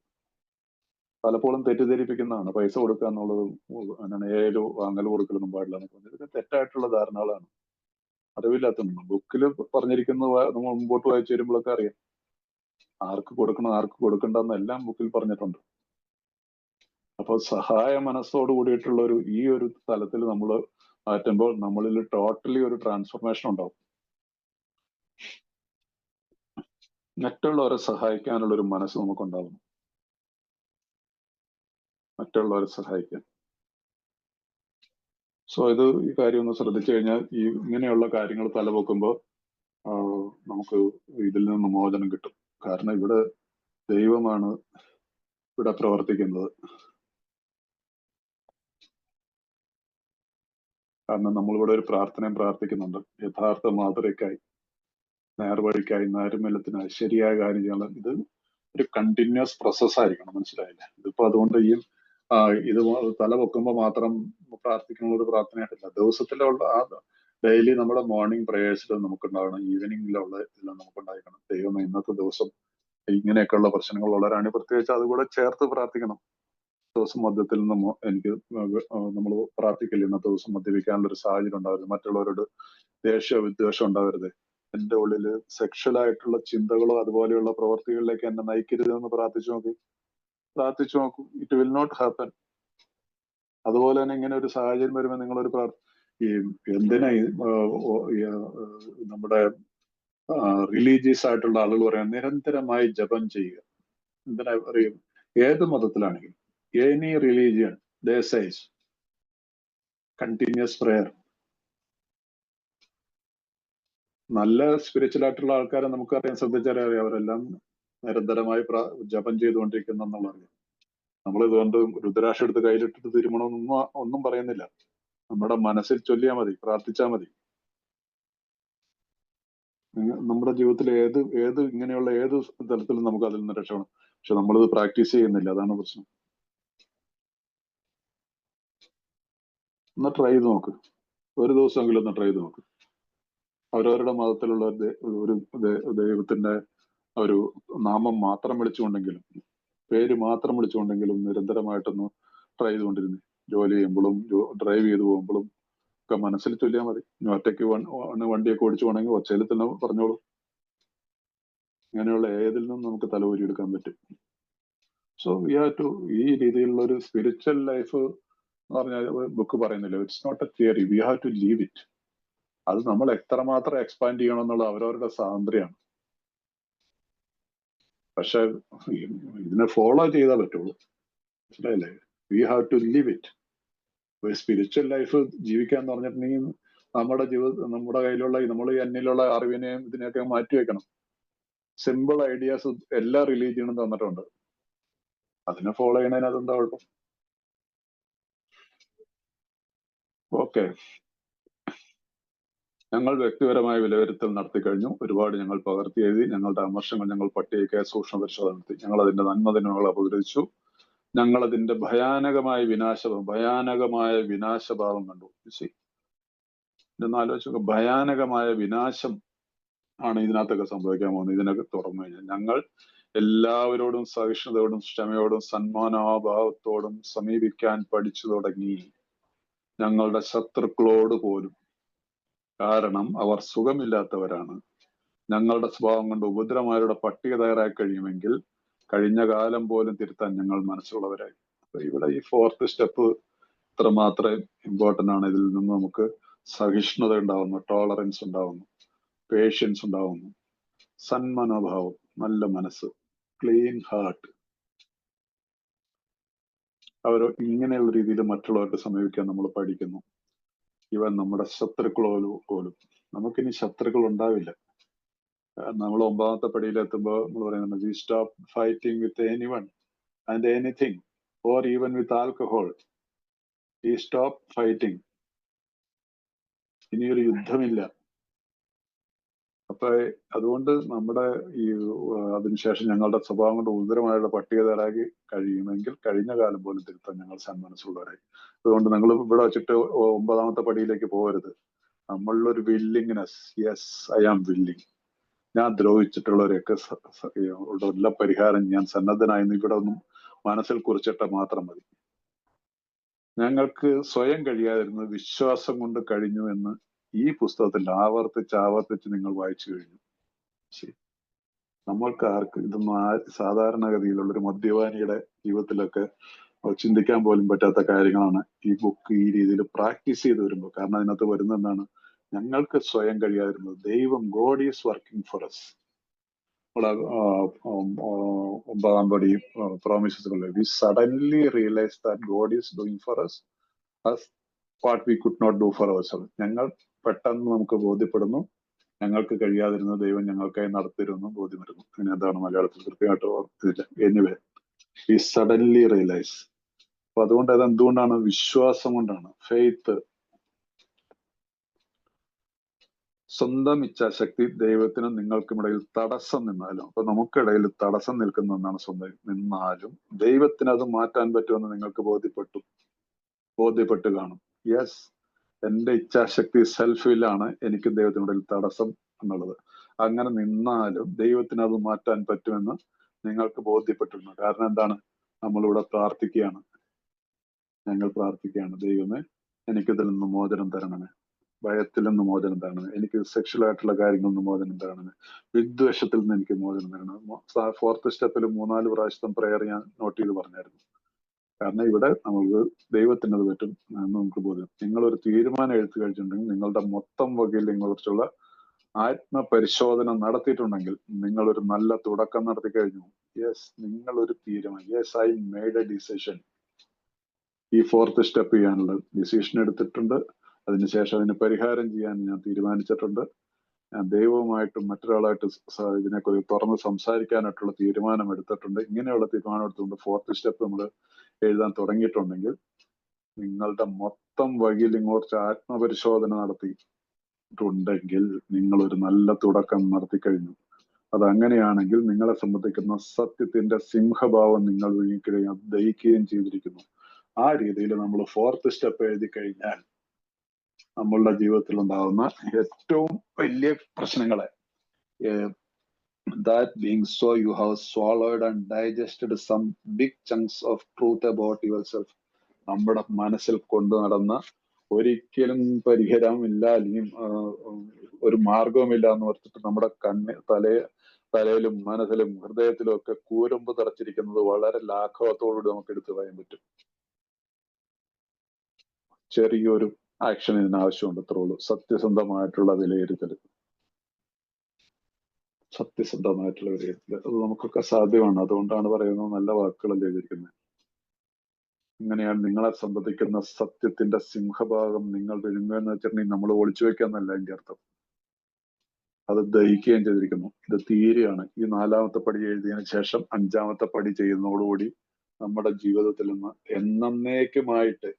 പലപ്പോഴും തെറ്റിദ്ധരിപ്പിക്കുന്നതാണ് പൈസ കൊടുക്കുക എന്നുള്ളത്. അങ്ങനെ ഏഴ് വാങ്ങൽ കൊടുക്കലൊന്നും പാടില്ല എന്നൊക്കെ പറഞ്ഞത് ഇതൊക്കെ തെറ്റായിട്ടുള്ള ധാരണകളാണ്. അറിവില്ലാത്തതുണ്ട്. ബുക്കിൽ പറഞ്ഞിരിക്കുന്നത് നമ്മൾ മുമ്പോട്ട് വായിച്ചു വരുമ്പോഴൊക്കെ അറിയാം ആർക്ക് കൊടുക്കണം ആർക്ക് കൊടുക്കണ്ടെന്ന് എല്ലാം ബുക്കിൽ പറഞ്ഞിട്ടുണ്ട്. അപ്പൊ സഹായ മനസ്സോട് കൂടിയിട്ടുള്ള ഈ ഒരു തലത്തിൽ നമ്മൾ മാറ്റുമ്പോൾ നമ്മളിൽ ടോട്ടലി ഒരു ട്രാൻസ്ഫോർമേഷൻ ഉണ്ടാവും. മറ്റുള്ളവരെ സഹായിക്കാനുള്ള ഒരു മനസ്സ് നമുക്കുണ്ടാവും. മറ്റുള്ളവരെ സഹായിക്കാൻ. സോ ഈ കാര്യം ഒന്ന് ശ്രദ്ധിച്ചു കഴിഞ്ഞാൽ ഇങ്ങനെയുള്ള കാര്യങ്ങൾ തലപൊക്കുമ്പോൾ നമുക്ക് ഇതിൽ നിന്ന് മോചനം കിട്ടും. കാരണം ഇവിടെ ദൈവമാണ് ഇവിടെ പ്രവർത്തിക്കുന്നത്. കാരണം നമ്മളിവിടെ ഒരു പ്രാർത്ഥനയും പ്രാർത്ഥിക്കുന്നുണ്ട്. യഥാർത്ഥ മാതൃകയ്ക്കായി, നേർവഴിക്കായി, നൈർമല്യത്തിനായി, ശരിയായ കാര്യം ചെയ്യണം. ഇത് ഒരു കണ്ടിന്യൂസ് പ്രോസസ് ആയിരിക്കണം. മനസ്സിലായില്ലേ? ഇതിപ്പോ അതുകൊണ്ട് ഇത് തല പൊക്കുമ്പോൾ മാത്രം പ്രാർത്ഥിക്കുന്ന ഒരു പ്രാർത്ഥനയായിട്ടില്ല. ദിവസത്തിലുള്ള ഡെയിലി നമ്മുടെ മോർണിംഗ് പ്രേയേഴ്സിൽ നമുക്കുണ്ടാകണം, ഈവനിങ്ങിലുള്ള ഇതിലും നമുക്കുണ്ടായിരിക്കണം. ദൈവം ഇന്നത്തെ ദിവസം ഇങ്ങനെയൊക്കെയുള്ള പ്രശ്നങ്ങളുള്ളവരാണ് പ്രത്യേകിച്ച് അതുകൂടെ ചേർത്ത് പ്രാർത്ഥിക്കണം. ദിവസം മദ്യത്തിൽ നിന്ന് നമ്മൾ പ്രാർത്ഥിക്കില്ല, ഇന്നത്തെ ദിവസം മദ്യപിക്കാനുള്ള ഒരു സാഹചര്യം ഉണ്ടാവരുത്, മറ്റുള്ളവരോട് വിദ്വേഷം ഉണ്ടാവരുത്, എന്റെ ഉള്ളില് സെക്ഷൽ ആയിട്ടുള്ള ചിന്തകളോ അതുപോലെയുള്ള പ്രവർത്തികളിലേക്ക് എന്നെ നയിക്കരുത് എന്ന് പ്രാർത്ഥിച്ചു നോക്കൂ. It will not happen. അതുപോലെ തന്നെ ഇങ്ങനെ ഒരു സാഹചര്യം വരുമ്പോൾ നിങ്ങളൊരു എന്തിനാ നമ്മുടെ റിലീജിയസ് ആയിട്ടുള്ള ആളുകൾ പറയാൻ നിരന്തരമായി ജപം ചെയ്യുക. എന്തിനാ പറയും? ഏത് മതത്തിലാണെങ്കിലും എനി റിലീജിയൻ ദേ സേസ് കണ്ടിന്യൂസ് പ്രേയർ. നല്ല സ്പിരിച്വൽ ആയിട്ടുള്ള ആൾക്കാരെ നമുക്കറിയാൻ ശ്രദ്ധിച്ചാലറിയാം, അവരെല്ലാം നിരന്തരമായി ജപം ചെയ്തുകൊണ്ടിരിക്കുന്ന എന്നുള്ളതറിയാം. നമ്മൾ ഇതുകൊണ്ട് രുദ്രാക്ഷം എടുത്ത് കയ്യിലിട്ടിട്ട് തിരുമണമെന്നൊന്നും ഒന്നും പറയുന്നില്ല. നമ്മുടെ മനസ്സിൽ ചൊല്ലിയാൽ മതി, പ്രാർത്ഥിച്ചാൽ മതി. നമ്മുടെ ജീവിതത്തിൽ ഇങ്ങനെയുള്ള ഏത് തലത്തിലും നമുക്ക് അതിൽ നിന്ന് രക്ഷപ്പെടണം. പക്ഷെ നമ്മളിത് പ്രാക്ടീസ് ചെയ്യുന്നില്ല, അതാണ് പ്രശ്നം. ഒന്ന് ട്രൈ ചെയ്ത് നോക്ക്, ഒരു ദിവസമെങ്കിലും ഒന്ന് ട്രൈ ചെയ്ത് നോക്ക്. അവരവരുടെ മതത്തിലുള്ള ഒരു ദൈവത്തിന്റെ ഒരു നാമം മാത്രം വിളിച്ചുകൊണ്ടെങ്കിലും, പേര് മാത്രം വിളിച്ചുകൊണ്ടെങ്കിലും നിരന്തരമായിട്ടൊന്ന് ട്രൈ ചെയ്തുകൊണ്ടിരുന്നു. ജോലി ചെയ്യുമ്പോഴും ഡ്രൈവ് ചെയ്തു പോകുമ്പോഴും ഒക്കെ മനസ്സിൽ ചൊല്ലിയാൽ മതി. ഒറ്റയ്ക്ക് വണ്ടിയൊക്കെ ഓടിച്ചു പോകണമെങ്കിൽ ഒച്ചയിൽ തന്നെ പറഞ്ഞോളൂ. ഇങ്ങനെയുള്ള ഏതിൽ നിന്നും നമുക്ക് തലവൂരിയെടുക്കാൻ പറ്റും. സോ വി ഹാവ് ടു ഈ രീതിയിലുള്ള ഒരു സ്പിരിച്വൽ ലൈഫ് എന്ന് പറഞ്ഞാൽ ബുക്ക് പറയുന്നില്ല, it's not a theory, we have to live it. അത് നമ്മൾ എത്രമാത്രം എക്സ്പാൻഡ് ചെയ്യണം എന്നുള്ള അവരവരുടെ സ്വാതന്ത്ര്യമാണ്. പക്ഷെ ഇതിനെ ഫോളോ ചെയ്താൽ പറ്റുള്ളൂ. മനസ്സിലായില്ലേ? We have to live it. ഒരു സ്പിരിച്വൽ ലൈഫ് ജീവിക്കാന്ന് പറഞ്ഞിട്ടുണ്ടെങ്കിൽ നമ്മുടെ കയ്യിലുള്ള നമ്മൾ എന്നിലുള്ള അറിവിനെയും ഇതിനെയൊക്കെ മാറ്റി വെക്കണം. സിമ്പിൾ ഐഡിയാസ് എല്ലാ റിലീജിയനും തന്നിട്ടുണ്ട്. അതിനെ ഫോളോ ചെയ്യണതിന് അതെന്താ കുഴപ്പം? ഓക്കെ, ഞങ്ങൾ വ്യക്തിപരമായ വിലയിരുത്തൽ നടത്തി കഴിഞ്ഞു. ഒരുപാട് ഞങ്ങൾ പകർത്തി എഴുതി. ഞങ്ങളുടെ അമർഷങ്ങൾ ഞങ്ങൾ പട്ടികയ്ക്ക് സൂക്ഷ്മ പരിശോധന നടത്തി. ഞങ്ങൾ അതിന്റെ നന്മദിനങ്ങൾ അപഗ്രഹിച്ചു. ഞങ്ങൾ അതിന്റെ ഭയാനകമായ വിനാശഭാവം കണ്ടു. ഇതൊന്ന് ആലോചിച്ച്, ഭയാനകമായ വിനാശം ആണ് ഇതിനകത്തൊക്കെ സംഭവിക്കാൻ പോകുന്നത്. ഇതിനൊക്കെ തുറന്നു കഴിഞ്ഞാൽ ഞങ്ങൾ എല്ലാവരോടും സഹിഷ്ണുതയോടും ക്ഷമയോടും സന്മാനഭാവത്തോടും സമീപിക്കാൻ പഠിച്ചു തുടങ്ങി, ഞങ്ങളുടെ ശത്രുക്കളോട് പോലും. കാരണം അവർ സുഖമില്ലാത്തവരാണ്. ഞങ്ങളുടെ സ്വഭാവം കൊണ്ട് ഉപദ്രവമാരുടെ പട്ടിക തയ്യാറായി കഴിയുമെങ്കിൽ കഴിഞ്ഞ കാലം പോലും തിരുത്താൻ ഞങ്ങൾ മനസ്സുള്ളവരായി. അപ്പൊ ഇവിടെ ഈ 4th സ്റ്റെപ്പ് ഇത്രമാത്രം ഇമ്പോർട്ടന്റ് ആണ്. ഇതിൽ നിന്ന് നമുക്ക് സഹിഷ്ണുത ഉണ്ടാവുന്നു, ടോളറൻസ് ഉണ്ടാവുന്നു, പേഷ്യൻസ് ഉണ്ടാവുന്നു, സന്മനോഭാവം, നല്ല മനസ്സ്, ക്ലീൻ ഹാർട്ട്. അവർ ഇങ്ങനെയുള്ള രീതിയിൽ മറ്റുള്ളവർക്ക് സമീപിക്കാൻ നമ്മൾ പഠിക്കുന്നു. ഇവൻ നമ്മുടെ ശത്രുക്കളോട് പോലും. നമുക്കിനി ശത്രുക്കൾ ഉണ്ടാവില്ല. നമ്മൾ 9ാമത്തെ പടിയിലെത്തുമ്പോൾ നമ്മൾ പറയുന്നത് we stop fighting with anyone and anything or even with alcohol. We stop fighting. ഇനിയൊരു യുദ്ധമില്ല. അപ്പൊ അതുകൊണ്ട് നമ്മുടെ ഈ അതിനുശേഷം ഞങ്ങളുടെ സ്വഭാവം കൊണ്ട് ഉദരമായുള്ള പട്ടിക തയ്യാറാക്കി കഴിയുമെങ്കിൽ കഴിഞ്ഞ കാലം പോലും തിരുത്താൻ ഞങ്ങൾ സന്മനസ്സുള്ളവരായി. അതുകൊണ്ട് നിങ്ങൾ ഇവിടെ വെച്ചിട്ട് 9ാമത്തെ പടിയിലേക്ക് പോകരുത്. നമ്മളിലൊരു willingness, yes I am willing. ഞാൻ ദ്രോഹിച്ചിട്ടുള്ളവരെയൊക്കെ ഉള്ള പരിഹാരം ഞാൻ സന്നദ്ധനായി ഇവിടെ ഒന്നും മനസ്സിൽ കുറിച്ചിട്ട് മാത്രം മതി. ഞങ്ങൾക്ക് സ്വയം കഴിയാതിരുന്നത് വിശ്വാസം കൊണ്ട് കഴിഞ്ഞു എന്ന് ഈ പുസ്തകത്തിൽ ആവർത്തിച്ച് നിങ്ങൾ വായിച്ചു കഴിഞ്ഞു. ശരി, നമ്മൾക്ക് ആർക്ക് ഇതൊന്നും സാധാരണഗതിയിലുള്ള ഒരു മദ്യപാനിയുടെ ജീവിതത്തിലൊക്കെ ചിന്തിക്കാൻ പോലും പറ്റാത്ത കാര്യങ്ങളാണ് ഈ ബുക്ക് ഈ രീതിയിൽ പ്രാക്ടീസ് ചെയ്ത് വരുമ്പോൾ. കാരണം അതിനകത്ത് വരുന്ന എന്താണ്? ഞങ്ങൾക്ക് സ്വയം കഴിയാതിരുന്നത് ദൈവം, God is working for us. 9ാം പടി promises, we suddenly realise that God is doing for us what we could not do for ourselves. ഞങ്ങൾ പെട്ടെന്ന് നമുക്ക് ബോധ്യപ്പെടുന്നു ഞങ്ങൾക്ക് കഴിയാതിരുന്നത് ദൈവം ഞങ്ങൾക്കായി നടത്തിയിരുന്നു ബോധ്യം വരുന്നു. അങ്ങനെ എന്താണ് മലയാളത്തിൽ കൃത്യമായിട്ട് ഓർത്തില്ല. Anyway, we suddenly realise. അപ്പൊ അതുകൊണ്ട് അത് എന്തുകൊണ്ടാണ്? വിശ്വാസം കൊണ്ടാണ്. ഫെയ്ത്ത്. സ്വന്തം ഇച്ഛാശക്തി ദൈവത്തിനും നിങ്ങൾക്കുമിടയിൽ തടസ്സം നിന്നാലും, അപ്പൊ നമുക്കിടയിൽ തടസ്സം നിൽക്കുന്ന ഒന്നാണ് സ്വന്തം നിന്നാലും ദൈവത്തിന് അത് മാറ്റാൻ പറ്റുമെന്ന് നിങ്ങൾക്ക് ബോധ്യപ്പെട്ട് കാണും. യെസ്, എന്റെ ഇച്ഛാശക്തി സെൽഫിലാണ് എനിക്ക് ദൈവത്തിനിടയിൽ തടസ്സം എന്നുള്ളത്. അങ്ങനെ നിന്നാലും ദൈവത്തിന് അത് മാറ്റാൻ പറ്റുമെന്ന് നിങ്ങൾക്ക് ബോധ്യപ്പെട്ടിരുന്നു. കാരണം എന്താണ്? നമ്മളിവിടെ പ്രാർത്ഥിക്കുകയാണ്. ഞങ്ങൾ പ്രാർത്ഥിക്കുകയാണ്, ദൈവമേ എനിക്കിതിൽ നിന്ന് മോചനം തരണമേ, ഭയത്തിൽ നിന്ന് മോചനം തരണമേ, എനിക്ക് സെക്ഷൽ ആയിട്ടുള്ള കാര്യങ്ങളിൽ നിന്ന് മോചനം തരണമേ, വിദ്വേഷത്തിൽ നിന്ന് എനിക്ക് മോചനം തരണമേ. 4th സ്റ്റെപ്പിൽ 3-4 പ്രാവശ്യം പ്രയർ ഞാൻ നോട്ട് ചെയ്ത് പറഞ്ഞായിരുന്നു. കാരണം ഇവിടെ നമുക്ക് ദൈവത്തിന് അത് പറ്റും എന്ന് നമുക്ക് ബോധ്യം. നിങ്ങളൊരു തീരുമാനം എടുത്തു കഴിച്ചിട്ടുണ്ടെങ്കിൽ, നിങ്ങളുടെ മൊത്തം വകയിലിനെ കുറിച്ചുള്ള ആത്മപരിശോധന നടത്തിയിട്ടുണ്ടെങ്കിൽ, നിങ്ങളൊരു നല്ല തുടക്കം നടത്തി കഴിഞ്ഞു. യെസ്, നിങ്ങളൊരു തീരുമാനം, yes I made A decision. ഈ 4th സ്റ്റെപ്പ് ചെയ്യാനുള്ള ഡിസിഷൻ എടുത്തിട്ടുണ്ട്. അതിനുശേഷം അതിന് പരിഹാരം ചെയ്യാൻ ഞാൻ തീരുമാനിച്ചിട്ടുണ്ട്. ഞാൻ ദൈവവുമായിട്ടും മറ്റൊരാളായിട്ട് ഇതിനെക്കുറിച്ച് തുറന്ന് സംസാരിക്കാനായിട്ടുള്ള തീരുമാനം എടുത്തിട്ടുണ്ട്. ഇങ്ങനെയുള്ള തീരുമാനം എടുത്തുകൊണ്ട് 4th സ്റ്റെപ്പ് നമ്മൾ എഴുതാൻ തുടങ്ങിയിട്ടുണ്ടെങ്കിൽ, നിങ്ങളുടെ മൊത്തം വകയിൽ കുറച്ച് ആത്മപരിശോധന നടത്തിയിട്ടുണ്ടെങ്കിൽ നിങ്ങൾ ഒരു നല്ല തുടക്കം നടത്തി കഴിഞ്ഞു. അതങ്ങനെയാണെങ്കിൽ നിങ്ങളെ സംബന്ധിക്കുന്ന സത്യത്തിന്റെ സിംഹഭാവം നിങ്ങൾ വിഴുങ്ങിക്കുകയും അത് ദഹിക്കുകയും ചെയ്തിരിക്കുന്നു. ആ രീതിയിൽ നമ്മൾ 4th സ്റ്റെപ്പ് എഴുതി കഴിഞ്ഞാൽ നമ്മളുടെ ജീവിതത്തിൽ ഉണ്ടാകുന്ന ഏറ്റവും വലിയ പ്രശ്നങ്ങളെ, that being so you have swallowed and digested some big chunks of truth about yourself. നമ്മുടെ മനസ്സിൽ കൊണ്ടു നടന്ന ഒരിക്കലും പരിഹാരമില്ല, അല്ലെങ്കിൽ ഒരു മാർഗവുമില്ല എന്ന് ഓർത്തിട്ട് നമ്മുടെ തലയിലും മനസ്സിലും ഹൃദയത്തിലും ഒക്കെ കൂരമ്പ് തറച്ചിരിക്കുന്നത് വളരെ ലാഘവത്തോടുകൂടി നമുക്ക് എടുത്തു പറയാൻ പറ്റും. ചെറിയൊരു ആക്ഷൻ ഇതിനാവശ്യമുണ്ട്, അത്രേ ഉള്ളൂ. സത്യസന്ധമായിട്ടുള്ള വിലയിരുത്തൽ. അത് നമുക്കൊക്കെ സാധ്യമാണ്. അതുകൊണ്ടാണ് പറയുന്നത് നല്ല വാക്കുകളല്ലേ എഴുതിയിരിക്കുന്നത്. ഇങ്ങനെയാണ് നിങ്ങളെ സംബന്ധിക്കുന്ന സത്യത്തിന്റെ സിംഹഭാഗം നിങ്ങൾ വിഴുങ്ങുക എന്ന് വെച്ചിട്ടുണ്ടെങ്കിൽ നമ്മൾ ഒളിച്ചു വെക്കാന്നല്ല അതിന്റെ അർത്ഥം. അത് ദഹിക്കുകയും ചെയ്തിരിക്കുന്നു. ഇത് തീരെയാണ്. ഈ 4ാമത്തെ പടി എഴുതിയതിനു ശേഷം 5ാമത്തെ പടി ചെയ്യുന്നതോടുകൂടി നമ്മുടെ ജീവിതത്തിൽ നിന്ന് എന്നേക്കുമായിട്ട്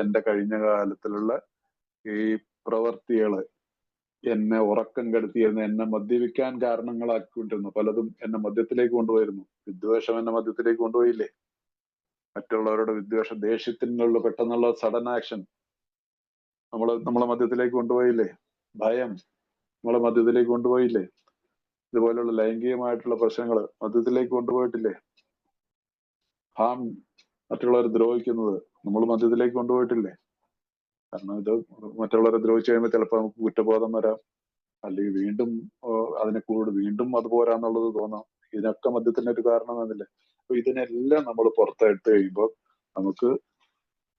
എന്റെ കഴിഞ്ഞ കാലത്തിലുള്ള ഈ പ്രവർത്തികള് എന്നെ ഉറക്കം കെടുത്തിയിരുന്ന, എന്നെ മദ്യപിക്കാൻ കാരണങ്ങളാക്കിക്കൊണ്ടിരുന്നു. പലതും എന്നെ മദ്യത്തിലേക്ക് കൊണ്ടുപോയിരുന്നു. വിദ്വേഷം എന്നെ മദ്യത്തിലേക്ക് കൊണ്ടുപോയില്ലേ? മറ്റുള്ളവരുടെ വിദ്വേഷം, ദേഷ്യത്തിനുള്ള പെട്ടെന്നുള്ള സഡൻ ആക്ഷൻ നമ്മളെ മദ്യത്തിലേക്ക് കൊണ്ടുപോയില്ലേ? ഭയം നമ്മളെ മദ്യത്തിലേക്ക് കൊണ്ടുപോയില്ലേ? ഇതുപോലുള്ള ലൈംഗികമായിട്ടുള്ള പ്രശ്നങ്ങൾ മദ്യത്തിലേക്ക് കൊണ്ടുപോയിട്ടില്ലേ? മറ്റുള്ളവരെ ദ്രോഹിക്കുന്നത് നമ്മൾ മദ്യത്തിലേക്ക് കൊണ്ടുപോയിട്ടില്ലേ? കാരണം ഇത് മറ്റുള്ളവരെ ദ്രോഹിച്ചു കഴിയുമ്പോൾ ചിലപ്പോൾ നമുക്ക് കുറ്റബോധം വരാം, അല്ലെങ്കിൽ വീണ്ടും വീണ്ടും അത് പോരാന്നുള്ളത് തോന്നാം. ഇതിനൊക്കെ മദ്യത്തിന്റെ ഒരു കാരണമെന്നില്ലേ? അപ്പൊ ഇതിനെല്ലാം നമ്മൾ പുറത്തെടുത്ത് കഴിയുമ്പോൾ നമുക്ക്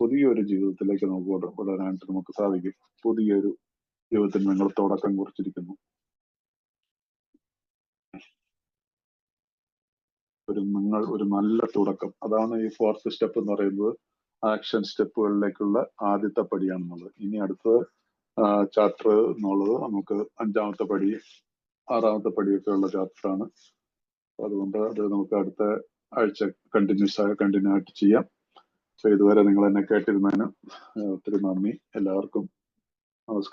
പുതിയൊരു ജീവിതത്തിലേക്ക് നമുക്ക് വളരാനായിട്ട് നമുക്ക് സാധിക്കും. പുതിയൊരു ജീവിതത്തിന് നിങ്ങൾ തുടക്കം കുറിച്ചിരിക്കുന്നു. ഒരു നല്ല തുടക്കം. അതാണ് ഈ 4th സ്റ്റെപ്പ് എന്ന് പറയുന്നത്. ആക്ഷൻ സ്റ്റെപ്പുകളിലേക്കുള്ള ആദ്യത്തെ പടിയാണെന്നുള്ളത്. ഇനി അടുത്തത് ചാപ്റ്റർ എന്നുള്ളത് നമുക്ക് 5ാമത്തെ പടി 6ാമത്തെ പടിയൊക്കെ ഉള്ള ചാപ്റ്ററാണ്. അതുകൊണ്ട് അത് നമുക്ക് അടുത്ത ആഴ്ച കണ്ടിന്യൂ ആയിട്ട് ചെയ്യാം. ഇതുവരെ നിങ്ങൾ എന്നെ കേട്ടിരുന്നതിന് ഒത്തിരി നന്ദി. എല്ലാവർക്കും നമസ്കാരം.